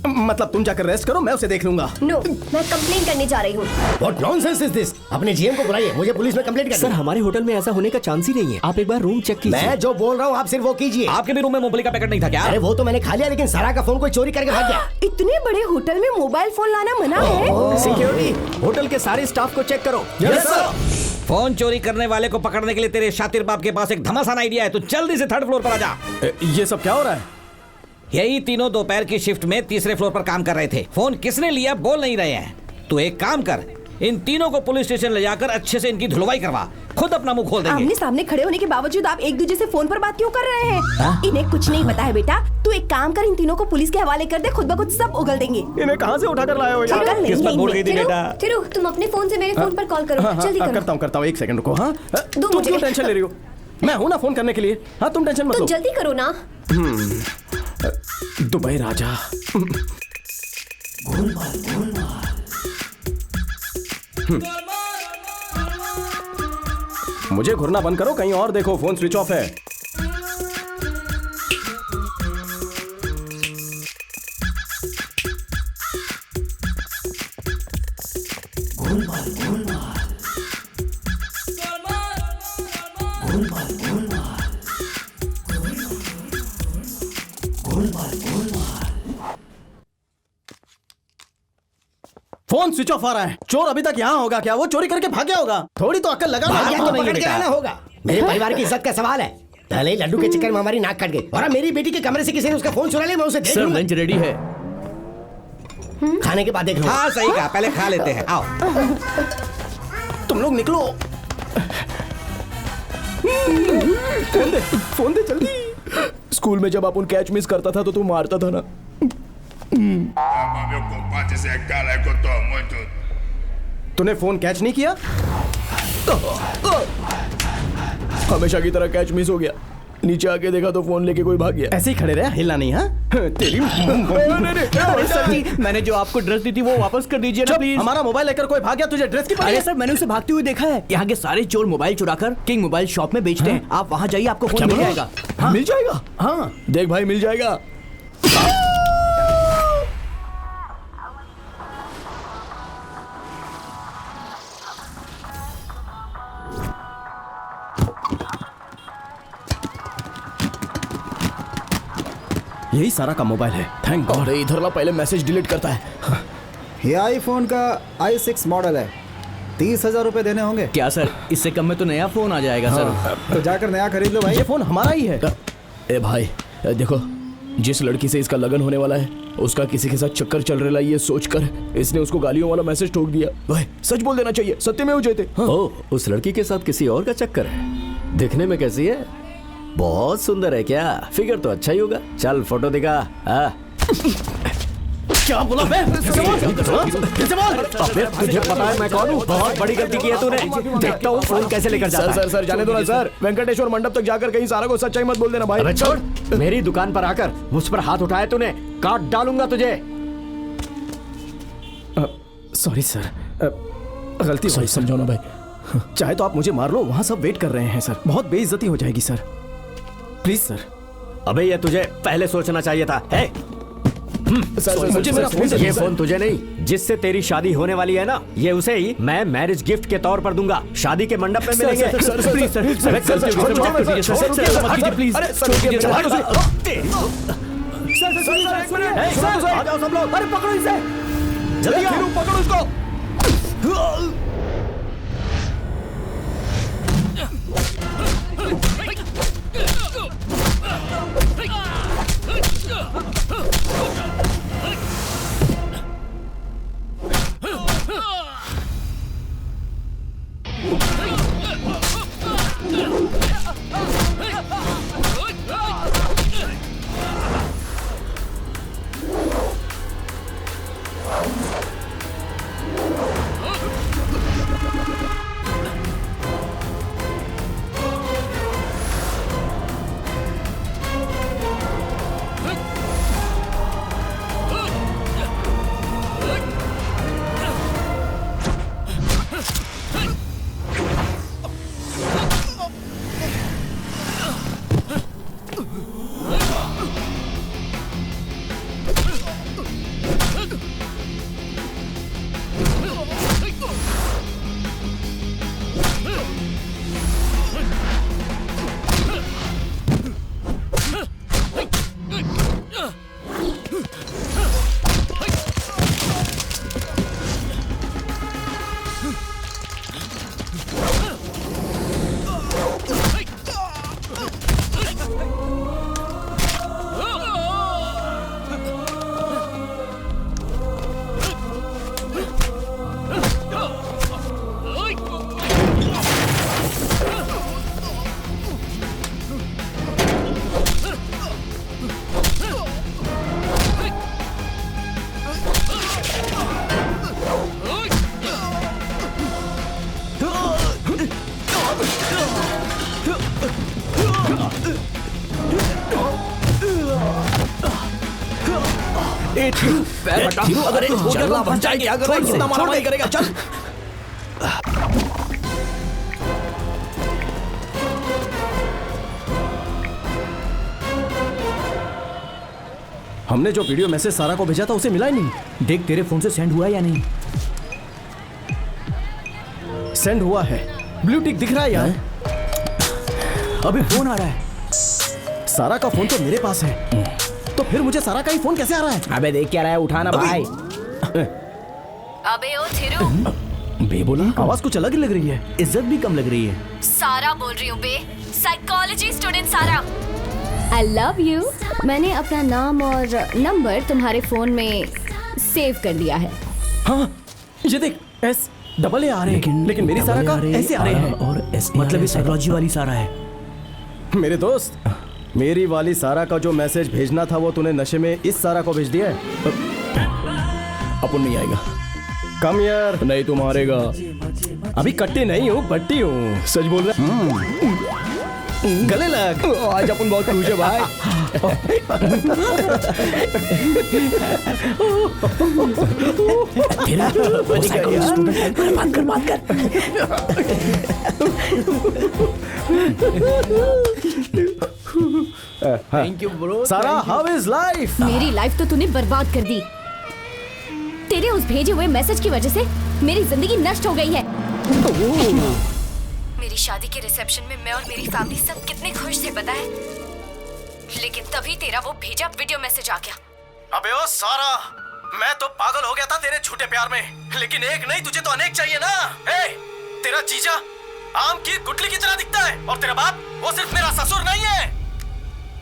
मतलब तुम जाकर रेस्ट करो, मैं उसे देख लूंगा। नो, मैं कंप्लेन करने जा रही हूँ। What nonsense is this? अपने जीएम को बुलाइए, मुझे पुलिस में कंप्लेंट करनी है। सर, हमारे होटल में ऐसा होने का चांस ही नहीं है। आप एक बार रूम चेक कीजिए। मैं जो बोल रहा हूँ आप सिर्फ वो कीजिए। आपके भी रूम में मूंगफली का पैकेट नहीं था क्या? अरे वो तो मैंने खा लिया, लेकिन सारा का फोन कोई चोरी करके भाग गया। इतने बड़े होटल में मोबाइल फोन लाना मना है? सिक्योरिटी, होटल के सारे स्टाफ को चेक करो। Yes sir. फोन चोरी करने वाले को पकड़ने के लिए तेरे शातिर बाप के पास एक धमासान आइडिया है। तू जल्दी से 3rd फ्लोर पर आ जा। ये सब क्या हो रहा है? यही तीनों दोपहर की शिफ्ट में 3रे फ्लोर पर काम कर रहे थे। फोन किसने लिया बोल नहीं रहे हैं। तू एक काम कर, इन तीनों को पुलिस स्टेशन ले जाकर अच्छे से इनकी धुलवाई करवा। खुद अपना मुंह खोल देंगे। आमने सामने खड़े होने के बावजूद आप एक दूसरे से फोन पर बात क्यों कर रहे हैं? इन्हें कुछ नहीं पता है बेटा। तू एक काम कर, इन तीनों को पुलिस के हवाले कर दे, खुद ब खुद सब उगल देंगे। इन्हें कहाँ से उठा कर लाए हो यार? किस्मत बोल गई थी बेटा। थिरू, तुम अपने फोन से मेरे फोन पर कॉल करो। जल्दी करो। करता हूँ, 1 सेकंड रुको। हाँ, तुम क्यों टेंशन ले रही हो? मैं हूँ ना फोन करने के लिए। हाँ, तुम टेंशन मत लो। जल्दी करो ना। दुबई राजा। मुझे घूरना बंद करो, कहीं और देखो, फोन स्विच ऑफ है। फोन स्विच ऑफ आ रहा है। चोर अभी तक यहाँ होगा क्या? वो चोरी करके भाग गया होगा। थोड़ी तो अक्ल लगा। पकड़ के आना होगा। मेरे परिवार की इज्जत का सवाल है। पहले ही लड्डू के चक्कर में हमारी नाक कट गई, और अब मेरी बेटी के कमरे से किसी ने उसका फोन चुरा लिया। मैं उसे देख लूंगा। लंच रेडी है, खाने के बाद देख लूंगा। हाँ सही कहा, पहले खा लेते हैं। आओ तुम लोग निकलो। फोन दे जल्दी। स्कूल में जब अपन कैच मिस करता था तो तू मारता था ना। तूने फोन कैच नहीं किया? हमेशा की तरह कैच मिस हो गया। नीचे आके देखा तो फोन लेके कोई भाग गया। ऐसे ही खड़े रहे, हिलना नहीं। हाँ तेरी सर जी, मैंने जो आपको ड्रेस दी थी वो वापस कर दीजिए ना प्लीज। हमारा मोबाइल लेकर कोई भाग गया, तुझे ड्रेस की पड़ी? अरे सर, मैंने उसे भागते हुए देखा है। यहाँ के सारे चोर मोबाइल चुराकर किंग मोबाइल शॉप में बेचते हैं। आप वहाँ जाइए, आपको फोन मिल जाएगा। मिल जाएगा? हाँ देख भाई, मिल जाएगा। यही सारा का मोबाइल है। Thank God. इधर ला, पहले मैसेज डिलीट करता है। ये आईफोन का i6 मॉडल है। 30,000 रुपए देने होंगे। क्या सर, इससे कम में तो नया फोन आ जाएगा। हाँ, सर तो जाकर नया खरीद लो भाई। ये फोन हमारा ही है। ए भाई देखो, जिस लड़की से इसका लगन होने वाला है उसका किसी के साथ चक्कर चल रहा है ये सोचकर इसने उसको गालियों वाला मैसेज ठोक दिया। भाई सच बोल देना चाहिए, सत्य में जयते। हाँ। ओह, उस लड़की के साथ किसी और का चक्कर है। दिखने में कैसी है? बहुत सुंदर है क्या? फिगर तो अच्छा ही होगा। चल फोटो दिखा। क्या बोला बे? तुझे पता है मैं कौन हूँ? बहुत बड़ी गलती की है तूने। देखता हूँ फोन कैसे लेकर जाता है। सर जाने दो ना सर। वेंकटेश्वर मंडप तक जाकर कहीं सारा को सच्चाई मत बोल देना भाई। अबे छोड़, मेरी दुकान पर आकर मुझ पर हाथ उठाया तूने, काट डालूंगा तुझे। सॉरी सर, गलती हुई, समझो ना भाई। चाहे तो आप मुझे मार लो, वहाँ सब वेट कर रहे हैं सर। बहुत बेइज्जती हो जाएगी सर, प्लीज सर। अबे ये तुझे पहले सोचना चाहिए था। मुझे मेरा फोन ये फोन तुझे नहीं, जिससे तेरी शादी होने वाली है ना, ये उसे ही मैं मैरिज गिफ्ट के तौर पर दूंगा। शादी के मंडप में मिलेंगे। आ जाओ सब लोग। अरे पकड़ो इसे, जल्दी आओ, पकड़ो इसको। अरे जलना बच जाएगी अगर इतना मारामारी करेगा। चल हमने जो वीडियो मैसेज सारा को भेजा था उसे मिला ही नहीं। देख तेरे फोन से सेंड हुआ या नहीं। सेंड हुआ है, ब्लू टिक दिख रहा है यार। अभी फोन आ रहा है। सारा का फोन तो मेरे पास है, तो फिर मुझे सारा का ही फोन कैसे आ रहा है? अबे देख क्या रहा है, उठाना भाई। अबे ओ थिरू, बे बोला, आवाज कुछ अलग ही लग रही है, इज्जत भी कम लग रही है। सारा बोल रही हूँ बे, साइकोलॉजी स्टूडेंट सारा। I love you. मैंने अपना नाम और नंबर तुम्हारे फोन में सेव कर दिया है। हाँ ये देख, एस डबल ए आ रहे हैं, लेकिन मेरी सारा का ऐसे आ रहे हैं। और मतलब ये साइकोलॉजी वाली सारा है। मेरे दोस्त, मेरी वाली सारा का जो मैसेज भेजना था वो तूने नशे में इस सारा को भेज दिया है। अपन नहीं आएगा। कम यार, नहीं तुम हारेगा। अभी कट्टी नहीं हूँ, पट्टी हूँ। सच बोल रहा। गले लग, आज अपन बहुत खुश है भाई। बात कर। Thank you bro. सारा, हाउ इज लाइफ? मेरी लाइफ तो तूने बर्बाद कर दी। तेरे उस भेजे हुए मैसेज की वजह से मेरी जिंदगी नष्ट हो गई है। मेरी शादी के रिसेप्शन में मैं और मेरी फैमिली सब कितने खुश थे पता है, लेकिन तभी तेरा वो भेजा वीडियो मैसेज आ गया। अबे ओ सारा, मैं तो पागल हो गया था तेरे झूठे प्यार में, लेकिन एक नहीं तुझे तो अनेक चाहिए ना। ए, तेरा जीजा आम की गुठली की तरह दिखता है, और तेरा बाप वो सिर्फ मेरा ससुर नहीं है।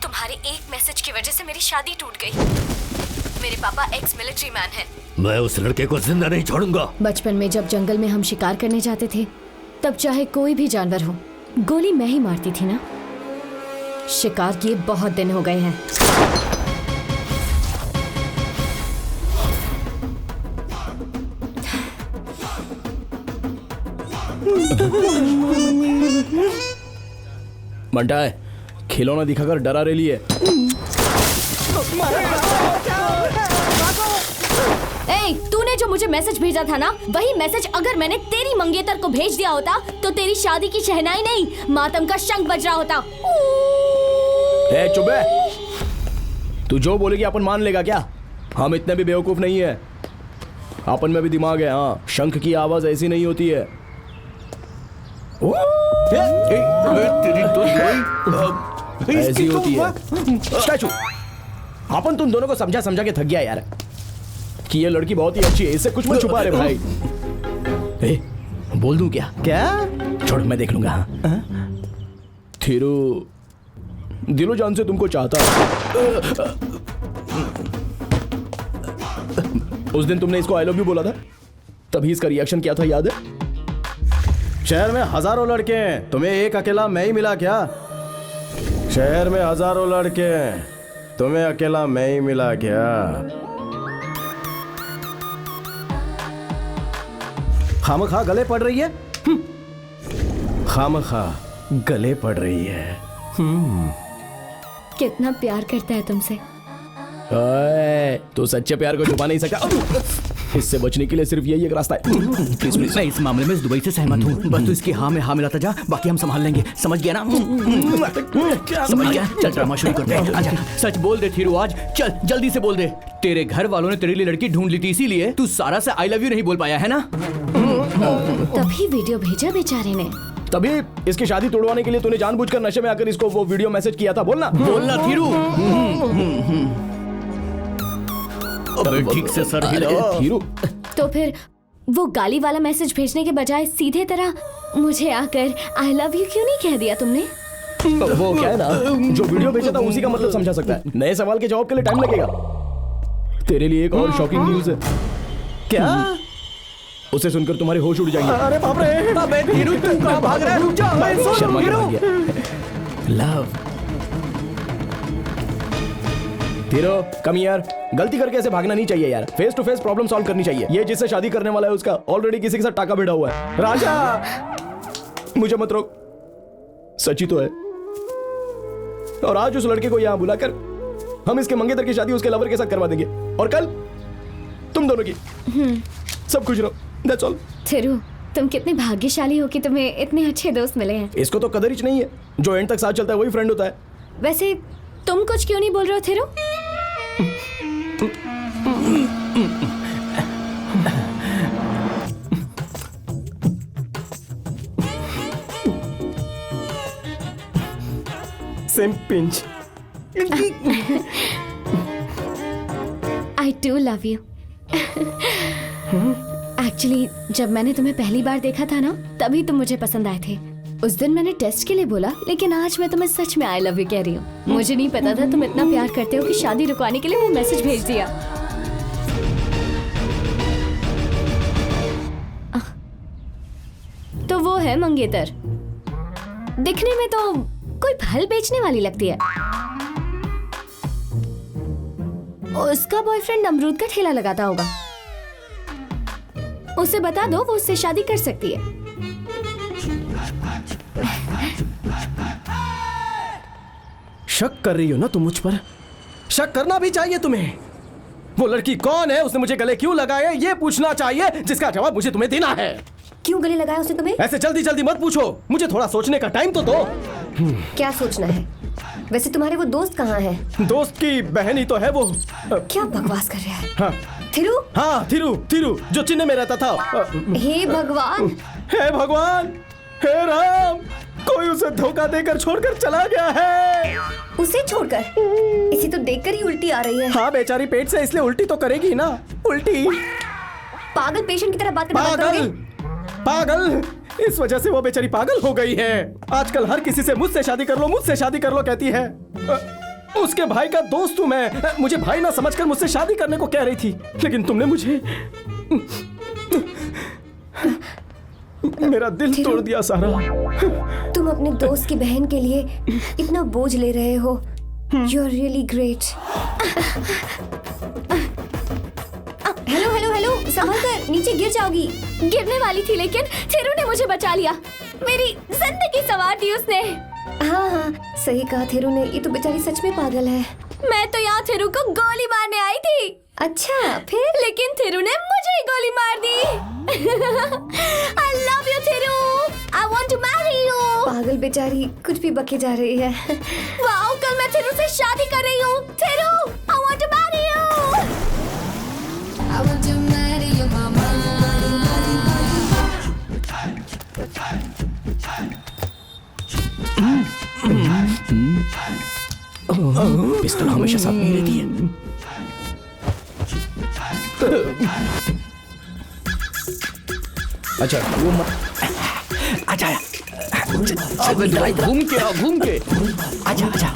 तुम्हारे एक मैसेज की वजह से मेरी शादी टूट गई। मेरे पापा एक्स मिलिट्री मैन हैं। मैं उस लड़के को जिंदा नहीं छोड़ूंगा। बचपन में जब जंगल में हम शिकार करने जाते थे, तब चाहे कोई भी जानवर हो, गोली मैं ही मारती थी ना। शिकार किए बहुत दिन हो गए हैं। बंटा है, खिलौना दिखाकर डरा रही है। ए, तूने जो मुझे मैसेज भेजा था ना, वही मैसेज अगर मैंने तेरी मंगेतर को भेज दिया होता तो तेरी शादी की शहनाई नहीं, मातम का शंख बज रहा होता। ए, चुप है। तू जो बोलेगी अपन मान लेगा क्या? हम इतने भी बेवकूफ नहीं है, अपन में भी दिमाग है। हाँ, शंख की आवाज ऐसी नहीं होती है। ऐसी होती है। स्टैचू, अपन तुम दोनों को समझा समझा के थक गया यार कि ये लड़की बहुत ही अच्छी है, इससे कुछ मत छुपा रहे भाई। ए, बोल दूं क्या? छोड़, मैं देख लूंगा। थीरू दिलो जान से तुमको चाहता है। उस दिन तुमने इसको आई लव यू बोला था, तभी इसका रिएक्शन क्या था याद है? शहर में हजारों लड़के हैं, तुम्हें एक अकेला मैं ही मिला क्या? शहर में हजारों लड़के हैं, तुम्हें अकेला मैं ही मिला क्या? खामखा गले पड़ रही है। खामखा गले पड़ रही है। कितना प्यार करता है तुमसे। तो सच्चे प्यार को छुपा नहीं सकता। इससे बचने के लिए सिर्फ यही एक रास्ता है। प्लीज प्लीज, मैं इस मामले में दुबई से सहमत हूँ। बस तू इसकी हाँ में हाँ मिलाता जा, बाकी हम संभाल लेंगे। समझ गया ना? समझ गया। चल ड्रामा शुरू करते हैं। आजा, सच बोल दे थीरू आज। चल जल्दी से बोल दे। तेरे घर वालों ने तेरे लिए लड़की ढूंढ ली थी, इसीलिए तू सारा से आई लव यू नहीं बोल पाया है ना? तभी वीडियो भेजा बेचारे ने। तभी इसकी शादी तोड़वाने के लिए तूने जानबूझकर नशे में आकर इसको वो वीडियो मैसेज किया था। बोलना बोलना थीरू। ठीक से सर हिला। थीरू, तो फिर वो गाली वाला मैसेज भेजने के बजाय सीधे तरह मुझे आकर आई लव यू क्यों नहीं कह दिया तुमने? वो क्या है ना, जो वीडियो भेजा था उसी का मतलब समझा सकता है। नए सवाल के जवाब के लिए टाइम लगेगा। तेरे लिए एक और शॉकिंग न्यूज है। क्या? उसे सुनकर तुम्हारे होश उड़ जाएंगे। अरे बाप रे! अबे थीरू, तू कहां भाग रहा है? रुक जा, मैं सुन रहा हूं। Love Thiru, come here. गलती करके ऐसे भागना नहीं चाहिए यार। Face to face problem solve करनी चाहिए। ये जिससे शादी करने वाला है उसका ऑलरेडी किसी के साथ टाका भिड़ा हुआ है। राजा, मुझे मत रोक, सच्ची तो है। और आज उस लड़के को यहां बुलाकर हम इसके मंगेतर की शादी उसके लवर के साथ करवा देंगे, और कल तुम दोनों की। सब खुश रहो, दैट्स ऑल। थिरू, तुम कितने भाग्यशाली हो कि तुम्हें इतने अच्छे दोस्त मिले हैं। इसको तो कदर ही नहीं है, जो एंड तक साथ चलता है वही फ्रेंड होता है। वैसे तुम कुछ क्यों नहीं बोल रहे हो Thiru? Same pinch. I do love you. Actually जब मैंने तुम्हें पहली बार देखा था ना, तभी तुम मुझे पसंद आए थे। उस दिन मैंने टेस्ट के लिए बोला, लेकिन आज मैं तुम्हें सच में आई लव यू कह रही हूँ। मुझे नहीं पता था तुम इतना प्यार करते हो कि शादी रुकवाने के लिए वो मैसेज भेज दिया। तो वो है मंगेतर। दिखने में तो कोई फल बेचने वाली लगती है। उसका बॉयफ्रेंड अमरूद का ठेला लगाता होगा। उसे बता दो, वो उससे शादी कर सकती है। शक कर रही हो ना तुम मुझ पर? शक करना भी चाहिए तुम्हें। वो लड़की कौन है, उसने मुझे गले क्यों लगाया, ये पूछना चाहिए, जिसका जवाब मुझे तुम्हें देना है। क्यों गले लगाया उसने तुम्हें? ऐसे जल्दी जल्दी मत पूछो, मुझे थोड़ा सोचने का टाइम तो दो। क्या सोचना है? वैसे तुम्हारे वो दोस्त कहाँ है? दोस्त की बहन ही तो है वो। क्या बकवास कर रहा है? हाँ। थिरू? हाँ, थिरू, थिरू जो चिन्ह में रहता था। हे भगवान! हे भगवान! हे राम! कोई उसे धोखा देकर छोड़कर चला गया है। उसे छोड़कर? इसे तो देखकर ही उल्टी आ रही है। हाँ बेचारी पेट से, इसलिए उल्टी तो करेगी ना। उल्टी। पागल पेशेंट की तरह बात करना बंद करोगे? पागल, इस वजह से वो बेचारी पागल हो गई है। आजकल हर किसी से मुझसे शादी कर लो, मुझसे शादी कर लो कहती है। उसके भाई का दोस्त हूं मैं। मुझे भाई ना समझकर मुझसे शादी करने को कह रही थी, लेकिन तुमने मुझे मेरा दिल तोड़ दिया सारा। तुम अपने दोस्त की बहन के लिए इतना बोझ ले रहे हो। You are really great. Hello hello hello, संभल कर, नीचे गिर जाओगी। गिरने वाली थी लेकिन थिरू ने मुझे बचा लिया। मेरी जिंदगी संवार दी उसने। हाँ हाँ, सही कहा थिरू ने। ये तो बेचारी सच में पागल है। मैं तो यहाँ थिरू को गोली मारने आई थी। अच्छा, फिर? लेकिन थिरू ने मुझे ही गोली मार दी। I love you Thiru. I want to marry you। पागल बेचारी कुछ भी बके जा रही है। वाओ, कल मैं थिरू से शादी कर रही हूँ। Thiru, I want to marry you। I want to marry you, mama। Pistol हमेशा साथ में रहती है। अच्छा वो आजा घूम के आजा आजा।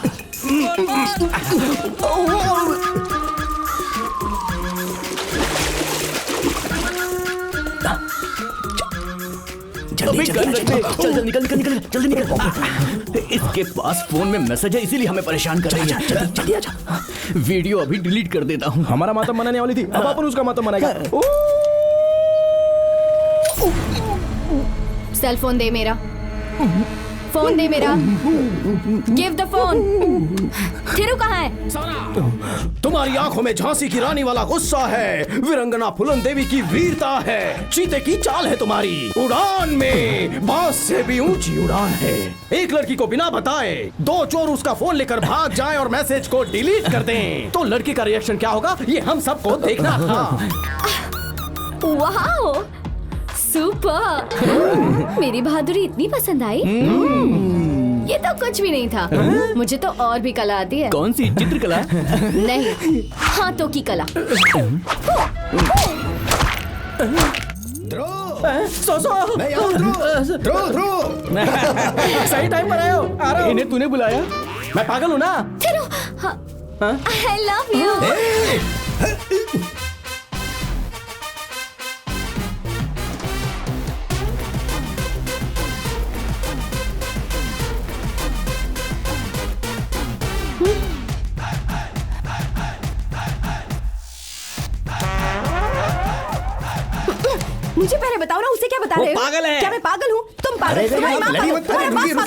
चल निकल। इसके पास फोन में मैसेज है, इसीलिए हमें परेशान कर रही है। जल्दी आजा। वीडियो अभी डिलीट कर देता हूँ। हमारा मातम मनाने वाली थी, अब अपन उसका मातम मनाएगा। सेल फोन दे मेरा। फोन दे मेरा। Give the phone. थिरू कहाँ है? तुम्हारी आंखों में झांसी की रानी वाला गुस्सा है, वीरंगना फुलन देवी की वीरता है, चीते की चाल है तुम्हारी। उड़ान में बांस से भी ऊंची उड़ान है। एक लड़की को बिना बताए दो चोर उसका फोन लेकर भाग जाएं और मैसेज को डिलीट कर दें, तो लड़की का रिएक्शन क्या होगा ये हम सबको देखना था। Wow, super. मेरी बहादुरी इतनी पसंद आई। ये तो कुछ भी नहीं था। मुझे तो और भी कला आती है। कौन सी? चित्रकला? नहीं, हाथों की कला। सही टाइम पर आए हो। आ रहा हूं। इन्हें तूने बुलाया? मैं पागल हूँ ना? I love you। मुझे पहले बताओ ना, उसे क्या बता रहे हो? पागल है। क्या मैं पागल हूँ? तुम पागल हो।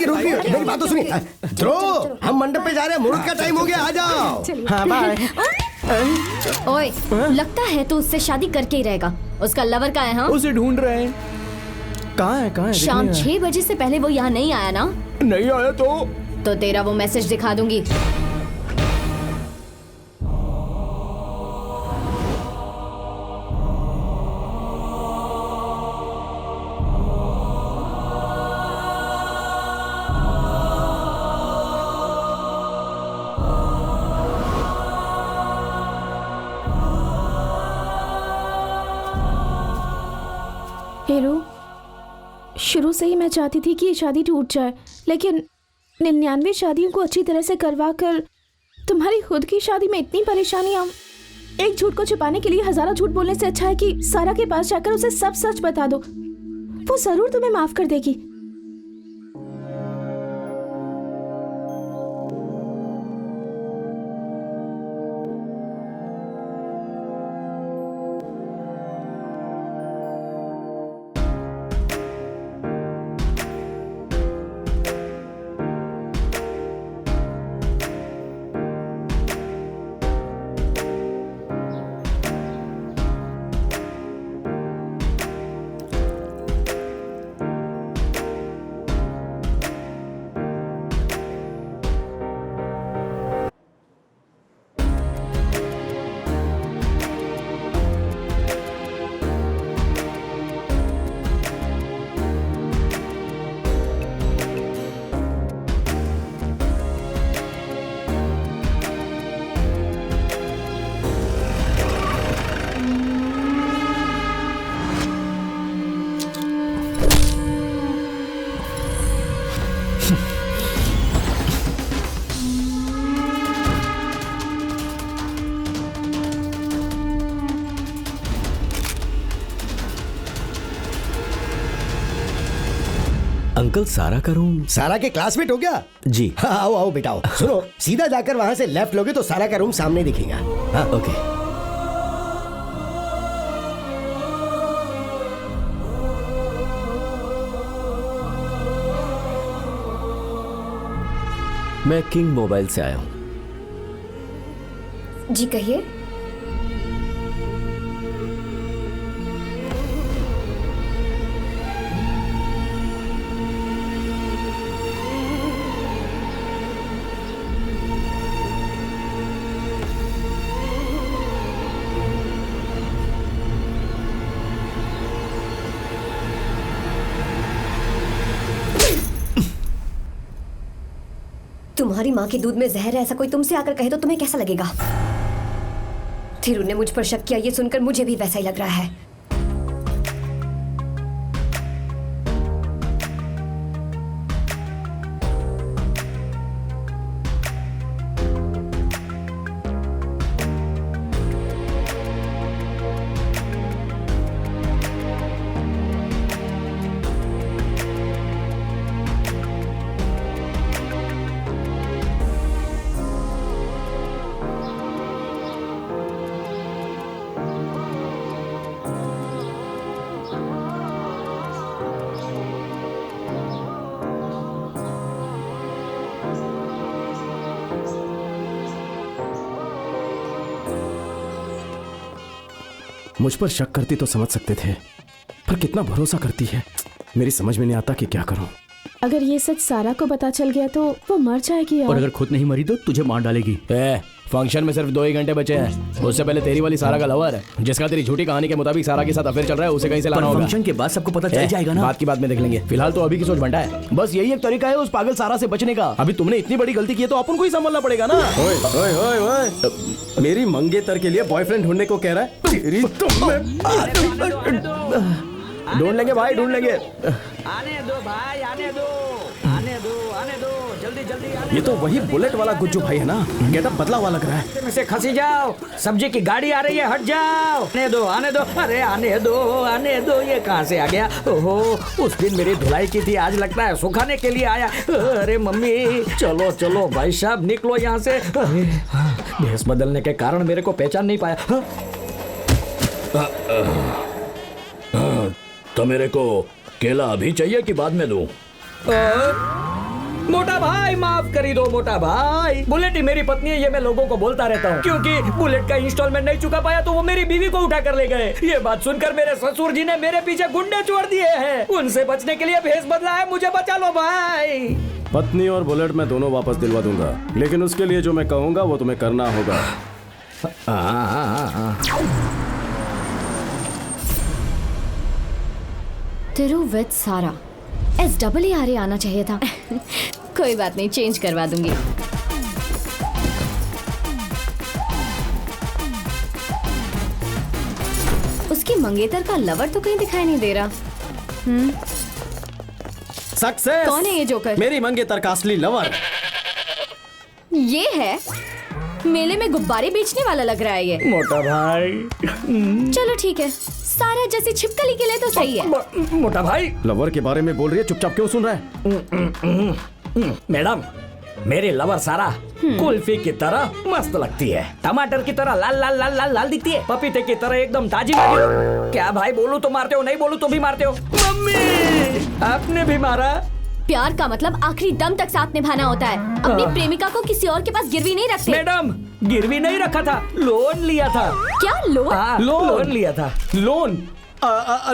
रुकिए मेरी बात तो सुनिए। ध्रुव, हम मंडप पे जा रहे हैं, मुहूर्त का टाइम हो गया, आ जाओ। हाँ बाय। ओए, लगता है तो उससे शादी करके ही रहेगा। उसका लवर कहाँ है? हाँ, उसे ढूंढ रहे हैं। कहाँ है? शाम 6 बजे से पहले वो यहाँ नहीं आया ना? नहीं आया तो तेरा वो मैसेज दिखा दूंगी। हेलो, शुरू से ही मैं चाहती थी कि ये शादी टूट जाए, लेकिन 99 शादियों को अच्छी तरह से करवा कर तुम्हारी खुद की शादी में इतनी परेशानियां। एक झूठ को छुपाने के लिए हजारों झूठ बोलने से अच्छा है कि सारा के पास जाकर उसे सब सच बता दो। वो जरूर तुम्हें माफ कर देगी। अंकल सारा का रूम? सारा के क्लासमेट हो क्या? जी। हाँ, आओ आओ बेटा आओ। सुनो, सीधा जाकर वहाँ से लेफ्ट लोगे तो सारा का रूम सामने दिखेगा। हाँ ओके। मैं किंग मोबाइल से आया हूँ। जी कहिए। तुम्हारी माँ के दूध में जहर है, ऐसा कोई तुमसे आकर कहे तो तुम्हें कैसा लगेगा? थिरू ने मुझ पर शक किया, ये सुनकर मुझे भी वैसा ही लग रहा है। मुझ पर शक करती तो समझ सकते थे, पर कितना भरोसा करती है, मेरी समझ में नहीं आता कि क्या करूं। अगर ये सच सारा को पता चल गया तो वो मर जाएगी यार। और अगर खुद नहीं मरी तो तुझे मार डालेगी। फंक्शन में सिर्फ 2 ही घंटे बचे हैं। उससे पहले तेरी वाली सारा का लवर है, जिसका तेरी झूठी कहानी के मुताबिक सारा के साथ अफेयर चल रहा है, उसे कहीं से लाना होगा। फंक्शन के बाद सबको पता चल जाएगा ना। बात की बात में देख लेंगे, फिलहाल तो अभी की सोच बंटा है। बस यही एक तरीका है उस पागल सारा से बचने का। अभी तुमने इतनी बड़ी गलती की है तो अपन को ही संभलना पड़ेगा ना। ओए ओए ओए ओए, मेरी मंगेतर के लिए बॉयफ्रेंड ढूंढने को कह रहा है? तेरी ढूंढ लेंगे भाई, ढूंढ लेंगे। आने दो भाई, आने दो, आने दो, आने दो, जल्दी जल्दी आने। ये तो वही बुलेट वाला गुज्जू भाई है ना, गेटअप बदला हुआ लग रहा है। से खसी जाओ, सब्जी की गाड़ी आ रही है, हट जाओ। आने दो, आने दो, अरे आने दो, आने दो। ये कहाँ से आ गया? ओहो, उस दिन मेरी धुलाई की थी, आज लगता है सुखाने के लिए आया। अरे मम्मी, चलो चलो भाई साहब, निकलो यहाँ से। भेस बदलने के कारण मेरे को पहचान नहीं पाया। तो मेरे को केला अभी चाहिए कि बाद में दूं? मोटा भाई माफ करी दो मोटा भाई, बुलेट ही मेरी पत्नी है, ये मैं लोगों को बोलता रहता हूँ, क्योंकि बुलेट का इंस्टॉलमेंट नहीं चुका पाया तो वो मेरी बीवी को उठा कर ले गए। ये बात सुनकर मेरे ससुर जी ने मेरे पीछे गुंडे छोड़ दिए हैं, उनसे बचने के लिए भेस बदला है, मुझे बचा लो भाई। पत्नी और बुलेट मैं दोनों वापस दिलवा दूंगा, लेकिन उसके लिए जो मैं कहूंगा वो तुम्हें करना होगा। थिरू विद सारा, SAARA आना चाहिए था। कोई बात नहीं, चेंज करवा दूंगी। उसकी मंगेतर का लवर तो कहीं दिखाई नहीं दे रहा। सक्सेस। कौन है ये जोकर? मेरी मंगेतर का असली लवर ये है। मेले में गुब्बारे बेचने वाला लग रहा है ये। मोटा भाई चलो ठीक है, सारा जैसी छिपकली के लिए तो सही है। मोटा भाई लवर के बारे में बोल रही है, चुपचाप क्यों सुन रहा है? मैडम, मेरी लवर सारा कुल्फी की तरह मस्त लगती है, टमाटर की तरह लाल लाल लाल लाल लाल दिखती है, पपीते की तरह एकदम ताजी लगी। क्या भाई, बोलूं तो मारते हो, नहीं बोलूं तो भी मारते हो। मम्मी, आपने भी मारा। प्यार का मतलब आखिरी दम तक साथ निभाना होता है। अपनी प्रेमिका को किसी और के पास गिरवी नहीं रखते। मैडम, गिरवी नहीं रखा था, लोन लिया था। क्या लोन? लोन लिया था। लोन?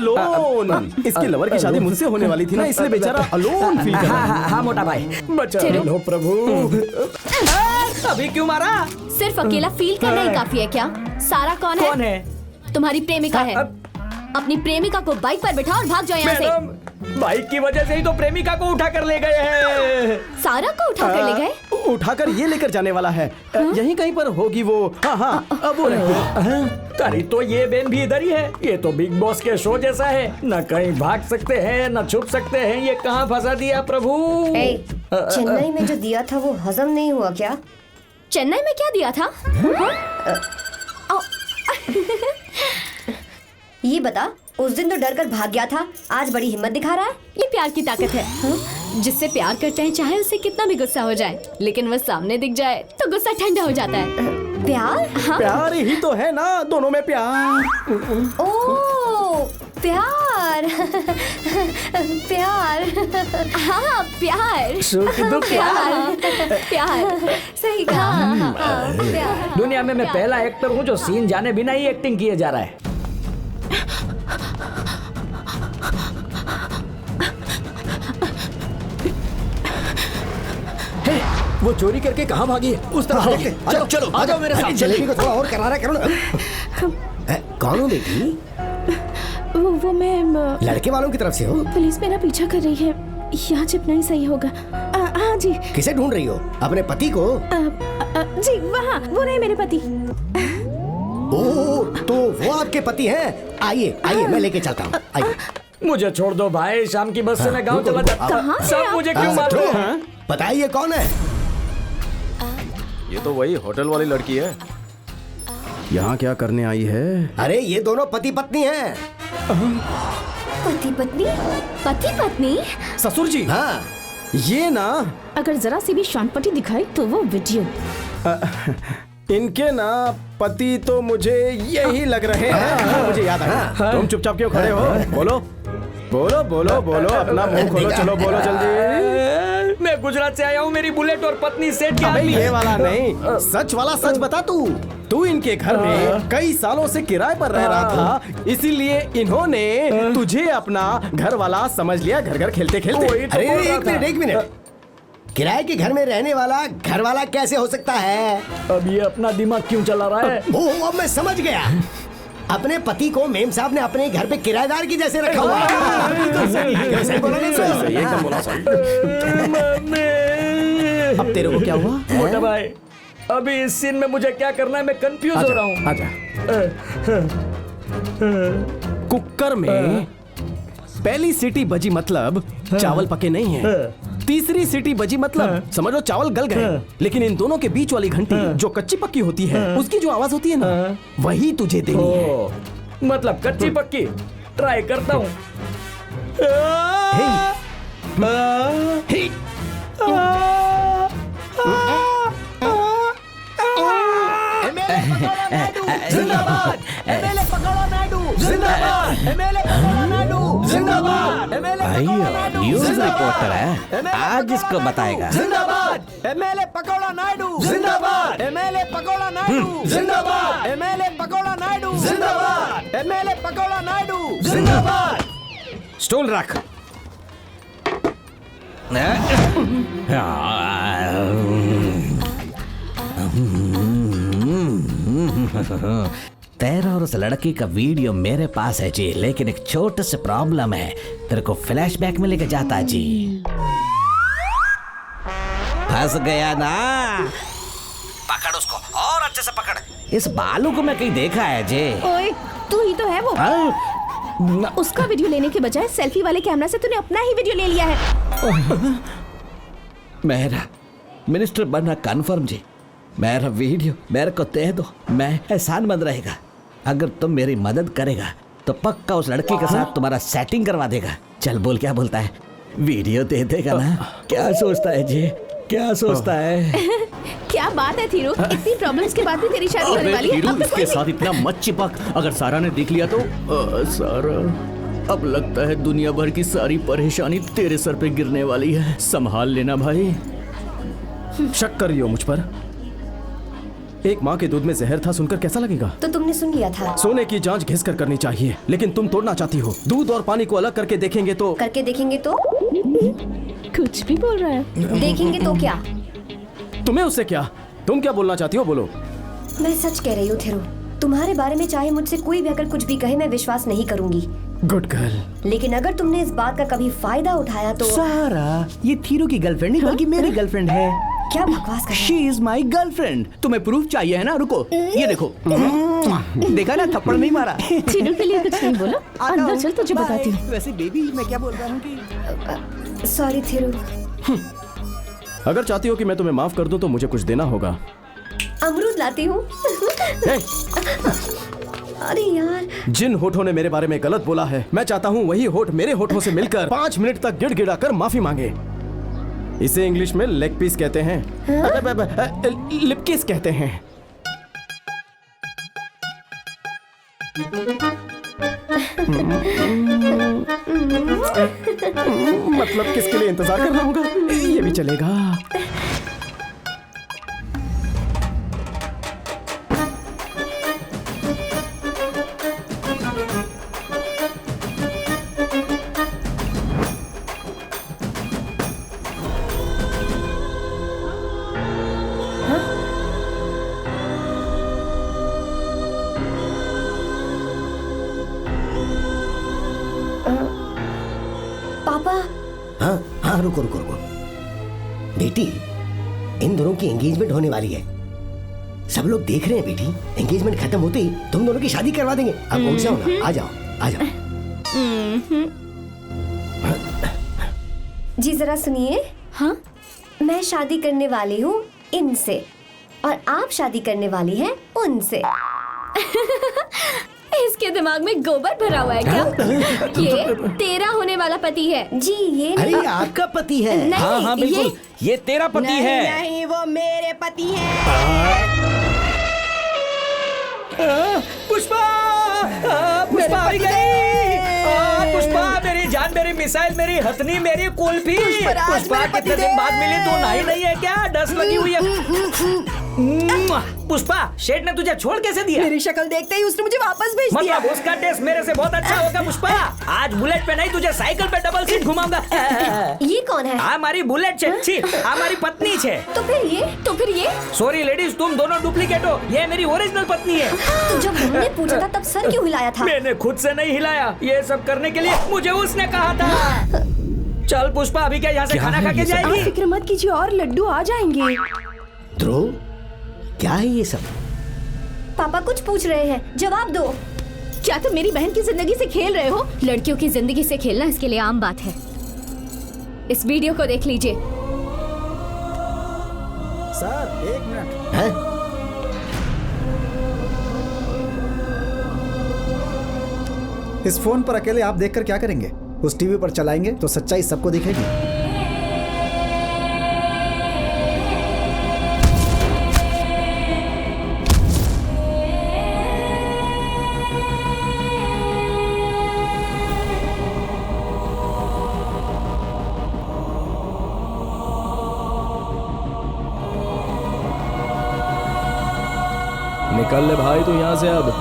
लोन? इसकी लवर की शादी मुझसे होने वाली थी ना, इसलिए बेचारा अलोन फील कर रहा है। हाँ मोटा भाई, बचा लो प्रभु। अभी क्यों मारा? सिर्फ अकेला फील करना ही काफी है क्या? सारा कौन है? कौन है? तुम्हारी प्रेमिका है। अपनी प्रेमिका को बाइक पर बिठा और भाग जाओ यहाँ से। बाइक की वजह से ही तो प्रेमिका को उठा कर ले गए हैं। सारा को उठा कर ले गए? उठाकर ये लेकर जाने वाला है। यहीं कहीं पर होगी वो। हाँ, अब वो अरे तो ये बेन भी इधर ही है। ये तो बिग बॉस के शो जैसा है, न कहीं भाग सकते हैं न छुप सकते हैं। ये कहाँ फंसा दिया प्रभु? चेन्नई में जो दिया था वो हजम नहीं हुआ क्या? चेन्नई में क्या दिया था? ये बता, उस दिन तो डर कर भाग गया था, आज बड़ी हिम्मत दिखा रहा है। ये प्यार की ताकत है। जिससे प्यार करते हैं चाहे उससे कितना भी गुस्सा हो जाए, लेकिन वह सामने दिख जाए तो गुस्सा ठंडा हो जाता है। प्यार? हाँ। प्यार ही तो है ना, दोनों में प्यार। ओ प्यार। प्यार। हाँ प्यार। प्यार। प्यार सही कहा। प्यार। दुनिया में मैं पहला एक्टर हूँ जो सीन जाने बिना ही एक्टिंग किए जा रहा है। वो चोरी करके कहाँ भागी है? उस तरफ देखते। चलो चलो आ जाओ मेरे साथ। जलेबी को थोड़ा और करारा करो ना। कौन हो बेटी? वो मैं लड़के वालों की तरफ से हो? पुलिस मेरा पीछा कर रही है, यहाँ छिपना ही सही होगा। हाँ जी। किसे ढूंढ रही हो? अपने पति को? जी वहाँ, वो रहे मेरे पति। ओह, तो वो आपके पति हैं? आइए आइए, मैं लेके चलता हूँ। आइए। मुझे छोड़ दो भाई, शाम की बस से मैं गांव चला जाता। सब मुझे क्यों मारते हैं? बताइए कौन है? ये तो वही होटल वाली लड़की है। यहाँ क्या करने आई है? अरे ये दोनों पति पत्नी हैं। पति पत्नी? पति पत्नी? ससुर जी। हाँ ये ना, अगर जरा सी भी शांत दिखाई तो वो वीडियो। इनके ना पति तो मुझे यही लग रहे हैं। मुझे याद आया। तुम चुपचाप क्यों खड़े हो? बोलो बोलो बोलो बोलो, अपना मुंह खोलो। चलो बोलो जल्दी। मैं गुजरात से आया हूँ, मेरी बुलेट और पत्नी सेठ की आदमी है। ये वाला नहीं, सच वाला सच बता। तू इनके घर में कई सालों से किराए पर रह रहा था, इसीलिए इन्होंने तुझे अपना घर वाला समझ लिया। घर घर खेलते खेलते। अरे एक मिनट, किराए के घर में रहने वाला घर वाला कैसे हो सकता है? अब ये अपना दिमाग क्यों चला रहा है? ओ, अब मैं समझ गया। अपने पति को मेम साहब ने अपने घर पे किराएदार की जैसे रखा हुआ है। कैसे बोला नहीं? सही एकदम बोला सही। अब तेरे को क्या हुआ? मोटा भाई, अभी इस सीन में मुझे क्या करना है मैं कंफ्यूज हो रहा हूँ। आजा। कुकर में पहली सीटी बजी मतलब चावल पके नहीं है। तीसरी सीटी बजी मतलब समझ लो चावल गल गए। लेकिन इन दोनों के बीच वाली घंटी जो कच्ची पक्की होती है, उसकी जो आवाज होती है ना, वही तुझे देनी है। मतलब कच्ची पक्की। ट्राई करता हूँ। जिंदाबाद एमएलए पकौड़ा नायडू, जिंदाबाद एमएलए पकौड़ा नायडू, जिंदाबाद एमएलए न्यूज़ रिपोर्टर है, आज इसको बताएगा। जिंदाबाद एमएलए पकौड़ा नायडू, जिंदाबाद एमएलए पकौड़ा नायडू, जिंदाबाद एमएलए पकौड़ा नायडू, जिंदाबाद एमएलए पकौड़ा नायडू, जिंदाबाद। स्टूल रख। तेरा और उस लड़की का वीडियो मेरे पास है जी, लेकिन एक छोटा सा प्रॉब्लम है। तेरे को फ्लैशबैक में लेके जाता जी। फंस गया ना? पकड़ उसको और अच्छे से पकड़। इस बालू को मैं कहीं देखा है जी। ओए, तू ही तो है वो। उसका वीडियो लेने के बजाय सेल्फी वाले कैमरा से तूने अपना ही वीडियो ले लिया है। मेरा मिनिस्टर बनना कन्फर्म जी। मेरा वीडियो मेरे को दे दो, मैं एहसानमंद रहेगा। अगर तुम मेरी मदद करेगा तो पक्का उस लड़की के साथ तुम्हारा सेटिंग करवा देगा। चल बोल, क्या बोलता है? वीडियो दे देगा ना? क्या सोचता है जी, क्या सोचता है? क्या बात है थीरू, इतनी प्रॉब्लम्स के बाद भी तेरी शादी होने वाली है। अब तो इसके साथ इतना मत चिपक, अगर सारा ने देख लिया तो। सारा, अब लगता है दुनिया भर की सारी परेशानी तेरे सर पे गिरने वाली है। संभाल लेना भाई। शक कर रही हो मुझ पर? एक माँ के दूध में जहर था, सुनकर कैसा लगेगा? तो तुमने सुन लिया था। सोने की जांच घिस कर करनी चाहिए, लेकिन तुम तोड़ना चाहती हो। दूध और पानी को अलग करके देखेंगे तो कुछ भी बोल रहा है। देखेंगे तो क्या? तुम्हें उससे क्या? तुम क्या बोलना चाहती हो, बोलो। मैं सच कह रही हूँ थीरू, तुम्हारे बारे में चाहे मुझसे कोई भी अगर कुछ भी कहे, मैं विश्वास नहीं करूंगी। Good girl. लेकिन अगर तुमने इस बात का कभी फायदा उठाया तो। सारा, ये थीरू की गर्लफ्रेंड नहीं बल्कि मेरी गर्लफ्रेंड है। क्या बकवास कर रहे हो? She is my girlfriend। तुम्हें प्रूफ चाहिए है ना? रुको, ये देखो। देखा ना, थप्पड़ नहीं मारा। थीरू के लिए कुछ नहीं बोलो, अंदर चल, तुझे बताती हूँ। वैसे बेबी, मैं क्या बोल रहा हूँ कि सॉरी थीरू। अगर चाहती हो कि मैं तुम्हें माफ कर दूं तो मुझे कुछ देना होगा। अमरूद लाती हूँ। अरे यार, जिन होठों ने मेरे बारे में गलत बोला है, मैं चाहता हूँ वही होठ मेरे होठों से मिलकर 5 मिनट तक गिड़गिड़ा कर माफी मांगे। इसे इंग्लिश में लेग पीस कहते हैं, लिप किस कहते हैं। मतलब किसके लिए इंतजार करना होगा? ये भी चलेगा। पापा। हाँ हाँ, रुको रुको रुको बेटी, इन दोनों की एंगेजमेंट होने वाली है। सब लोग देख रहे हैं बेटी। एंगेजमेंट खत्म होते ही तुम दोनों की शादी करवा देंगे। अब उठ जाओ ना, आ जाओ आ जाओ। जी जरा सुनिए। हाँ, मैं शादी करने वाली हूँ इनसे और आप शादी करने वाली हैं उनसे। इसके दिमाग में गोबर भरा हुआ है क्या? ये तेरा होने वाला पति है। जी ये अरे ये आपका पति है। नहीं, हाँ हाँ बिल्कुल, ये तेरा पति है। नहीं, वो मेरे पति हैं। पुष्पा, पुष्पा आ गई। पुष्पा, मेरी जान, मेरी मिसाइल, मेरी हथनी, मेरी कुल्फी। पुष्पा कितने दिन बाद मिली, तू नहीं है क्या? डस लगी हुई है। पुष्पा, शेठ ने तुझे छोड़ कैसे दिया? मेरी शक्ल देखते ही उसने मुझे वापस भेज दिया। मतलब उसका टेस्ट मेरे से बहुत अच्छा होगा। पुष्पा, आज बुलेट पे नहीं, तुझे साइकिल पे डबल सीट घुमाऊंगा। ये कौन है? हमारी बुलेट छे, हमारी पत्नी छे। तो फिर ये सॉरी लेडीज, तुम दोनों डुप्लीकेट हो। ये मेरी ओरिजिनल पत्नी है। तो जब हमने पूछा था तब सर क्यों हिलाया था? मैंने खुद से नहीं हिलाया, ये सब करने के लिए मुझे उसने कहा था। चल पुष्पा, अभी क्या यहाँ से खाना खा के जाएगी? फिक्र मत कीजिए, और लड्डू आ जाएंगे। ध्रुव, क्या है ये सब? पापा कुछ पूछ रहे हैं, जवाब दो। क्या तुम मेरी बहन की जिंदगी से खेल रहे हो? लड़कियों की जिंदगी से खेलना इसके लिए आम बात है। इस वीडियो को देख लीजिए। Sir 1 minute. है? इस फोन पर अकेले आप देखकर क्या करेंगे? उस टीवी पर चलाएंगे तो सच्चाई सबको दिखेगी। निकल ले भाई तू यहाँ से अब।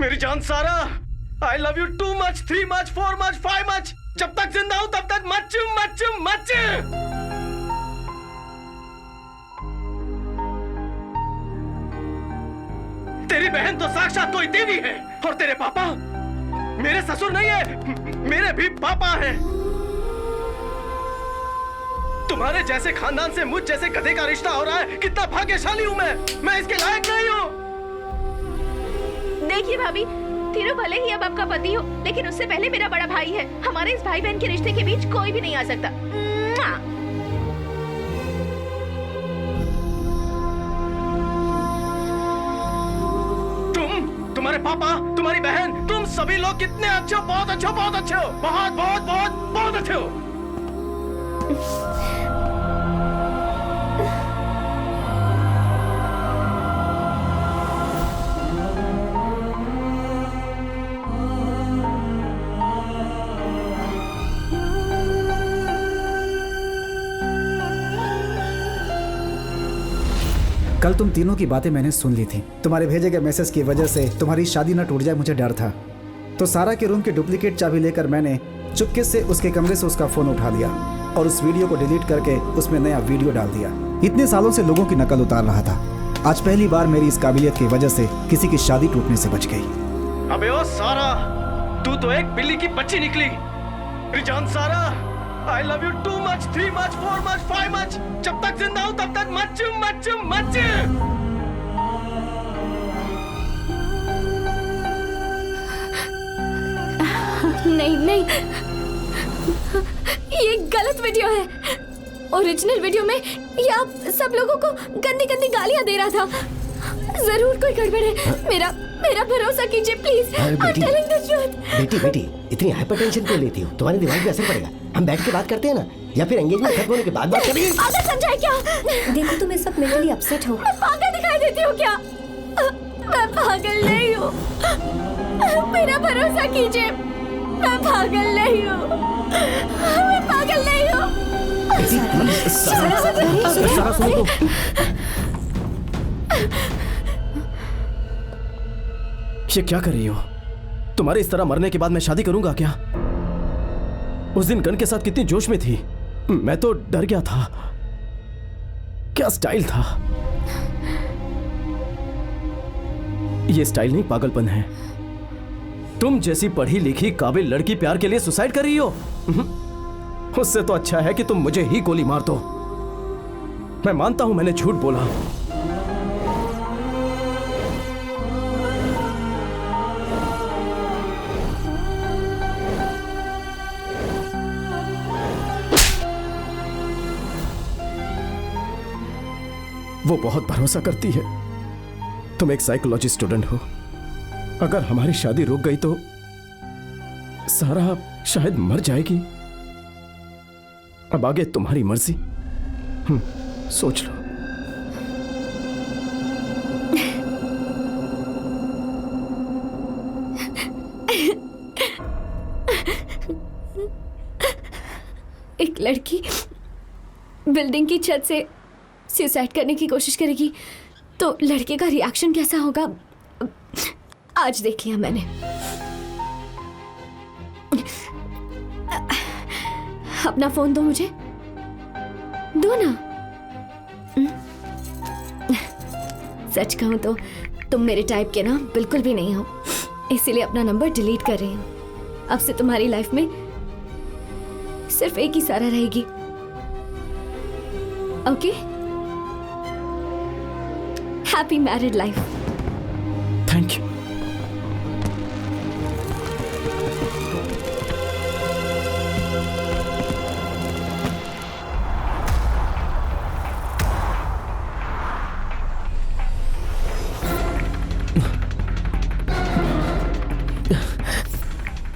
मेरी जान सारा, I love you too much, 3 much, 4 much, 5 much। जब तक जिंदा हूं तब तक मच मच मच। तेरी बहन तो साक्षात कोई देवी है और तेरे पापा मेरे ससुर नहीं है, मेरे भी पापा हैं। तुम्हारे जैसे खानदान से मुझ जैसे गधे का रिश्ता हो रहा है। कितना भाग्यशाली हूं मैं इसके लायक नहीं हूं। देखिए भाभी, तीरू भले ही अब आपका पति हो, लेकिन उससे पहले मेरा बड़ा भाई है। हमारे इस भाई बहन के रिश्ते के बीच कोई भी नहीं आ सकता। तुम्हारे पापा, तुम्हारी बहन, तुम सभी लोग कितने अच्छे हो, बहुत अच्छे हो, बहुत अच्छे हो, बहुत बहुत बहुत बहुत अच्छे हो। कल तुम तीनों की बातें मैंने सुन ली थी। तुम्हारे भेजे गए मैसेज की वजह से तुम्हारी शादी न टूट जाए, मुझे डर था। तो सारा के रूम की डुप्लीकेट चाबी लेकर मैंने चुपके से उसके कमरे से उसका फोन उठा लिया और उस वीडियो को डिलीट करके उसमें नया वीडियो डाल दिया। इतने सालों से लोगों की नकल उतार रहा था, आज पहली बार मेरी इस काबिलियत की वजह से किसी की शादी टूटने से बच गई। अबे ओ सारा, तू तो एक बिल्ली की बच्ची निकली। रिजान सारा, I love you too much, 3 much, 4 much, 5 much। जब तक जिंदा हूं तब तक मच मच मच। नहीं नहीं, ये गलत वीडियो है। ओरिजिनल वीडियो में ये आप सब लोगों को गंदी गंदी गालियां दे रहा था। जरूर कोई गड़बड़ है। मेरा भरोसा कीजिए प्लीज। बेटी इतनी हाइपरटेंशन क्यों लेती हो? तुम्हारे दिमाग पे असर पड़ेगा। हम बैठ के बात करते हैं ना, या फिर एंगेजमेंट खत्म होने के बाद बात करेंगे। पागल समझाए क्या? देखो तुम इस वक्त मेंटली अपसेट हो। मैं पागल दिखाई देती हूँ क्या? मैं पागल नहीं हूँ। मेरा भरोसा कीजिए, मैं पागल नहीं हूँ। मैं पागल नहीं हूँ। सारा सुनो। ये क्या कर रही हो? तुम्हारे इस तरह मरने के बाद मैं शादी करूंगा क्या? उस दिन गन के साथ कितनी जोश में थी, मैं तो डर गया था। क्या स्टाइल था? ये स्टाइल नहीं, पागलपन है। तुम जैसी पढ़ी लिखी काबिल लड़की प्यार के लिए सुसाइड कर रही हो? उससे तो अच्छा है कि तुम मुझे ही गोली मार दो। मैं मानता हूं मैंने झूठ बोला। वो बहुत भरोसा करती है। तुम एक साइकोलॉजी स्टूडेंट हो। अगर हमारी शादी रुक गई तो सारा शायद मर जाएगी। अब आगे तुम्हारी मर्जी। सोच लो। एक लड़की बिल्डिंग की छत से सुसाइड करने की कोशिश करेगी तो लड़के का रिएक्शन कैसा होगा आज देख लिया मैंने। अपना फोन दो मुझे, दो ना। सच कहूं तो तुम मेरे टाइप के ना बिल्कुल भी नहीं हो, इसीलिए अपना नंबर डिलीट कर रही हूं। अब से तुम्हारी लाइफ में सिर्फ एक ही सारा रहेगी। Okay? Happy married life. Thank you.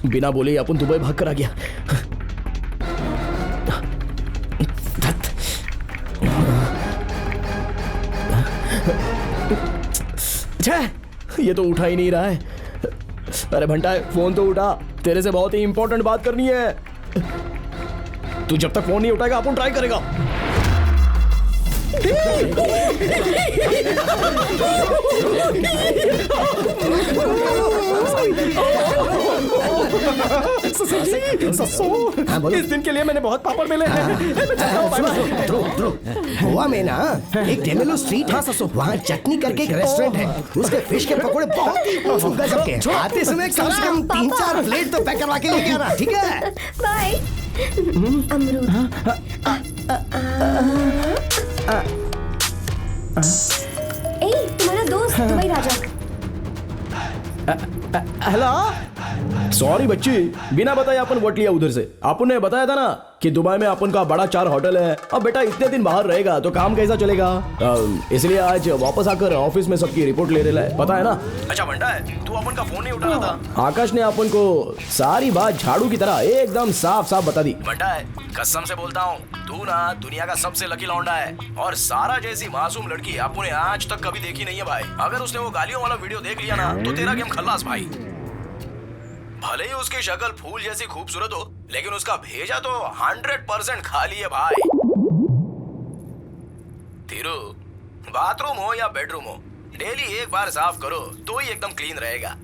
बिना बोले अपन दुबई भाग कर आ गया। ये तो उठा ही नहीं रहा है। अरे भंटा, फोन तो उठा, तेरे से बहुत ही इंपॉर्टेंट बात करनी है। तू जब तक फोन नहीं उठाएगा अपन ट्राई करेगा। इस दिन के लिए मैंने बहुत पापड़ मिले हैं। गोवा में ना एक डेमेलो स्ट्रीट है, वहाँ चटनी करके एक रेस्टोरेंट है। उसके फिश के पकोड़े बहुत ही गजब के हैं। आते समय कम से कम 3-4 प्लेट तो पैक करवा के लेके आना, ठीक है? बाय। अमरूद। तुम्हारा दोस्त दुबई राजा। हेलो, सॉरी बच्ची, बिना बताए अपन वट लिया उधर से। अपन ने बताया था ना कि दुबई में अपन का बड़ा 4 होटल है। अब बेटा इतने दिन बाहर रहेगा तो काम कैसा चलेगा, इसलिए आज वापस आकर ऑफिस में सबकी रिपोर्ट ले रहा है, पता है ना? अच्छा बंटा है, तू अपन का फोन नहीं उठा रहा था। आकाश ने अपन को सारी बात झाड़ू की तरह एकदम साफ साफ बता दी। बंटा है, कसम से बोलता हूँ, तू ना दुनिया का सबसे लकी लौंडा है। और सारा जैसी मासूम लड़की अपन ने आज तक कभी देखी नहीं है भाई। अगर उसने वो गालियों वाला वीडियो देख लिया ना तो तेरा गेम खल्लास भाई। भले ही उसकी शक्ल फूल जैसी खूबसूरत हो, लेकिन उसका भेजा तो 100% खाली है भाई। धीरू, बाथरूम हो या बेडरूम हो, डेली एक बार साफ करो तो ही एकदम क्लीन रहेगा।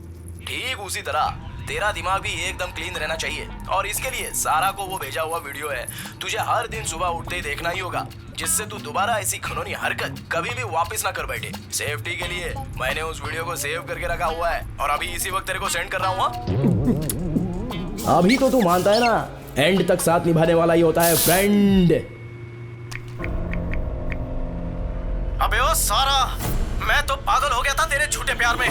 ठीक उसी तरह तेरा दिमाग भी एकदम क्लीन रहना चाहिए। और इसके लिए सारा को वो भेजा हुआ वीडियो है, तुझे हर दिन सुबह उठते ही देखना ही होगा, जिससे तू दोबारा ऐसी खनौनी हरकत कभी भी वापस ना कर बैठे। सेफ्टी के लिए मैंने उस वीडियो को सेव करके रखा हुआ है और अभी इसी वक्त तेरे को सेंड कर रहा हूँ। अभी तो तू मानता है ना, एंड तक साथ निभाने वाला ही होता है फ्रेंड। अबे ओ सारा, मैं तो पागल हो गया था तेरे झूठे प्यार में।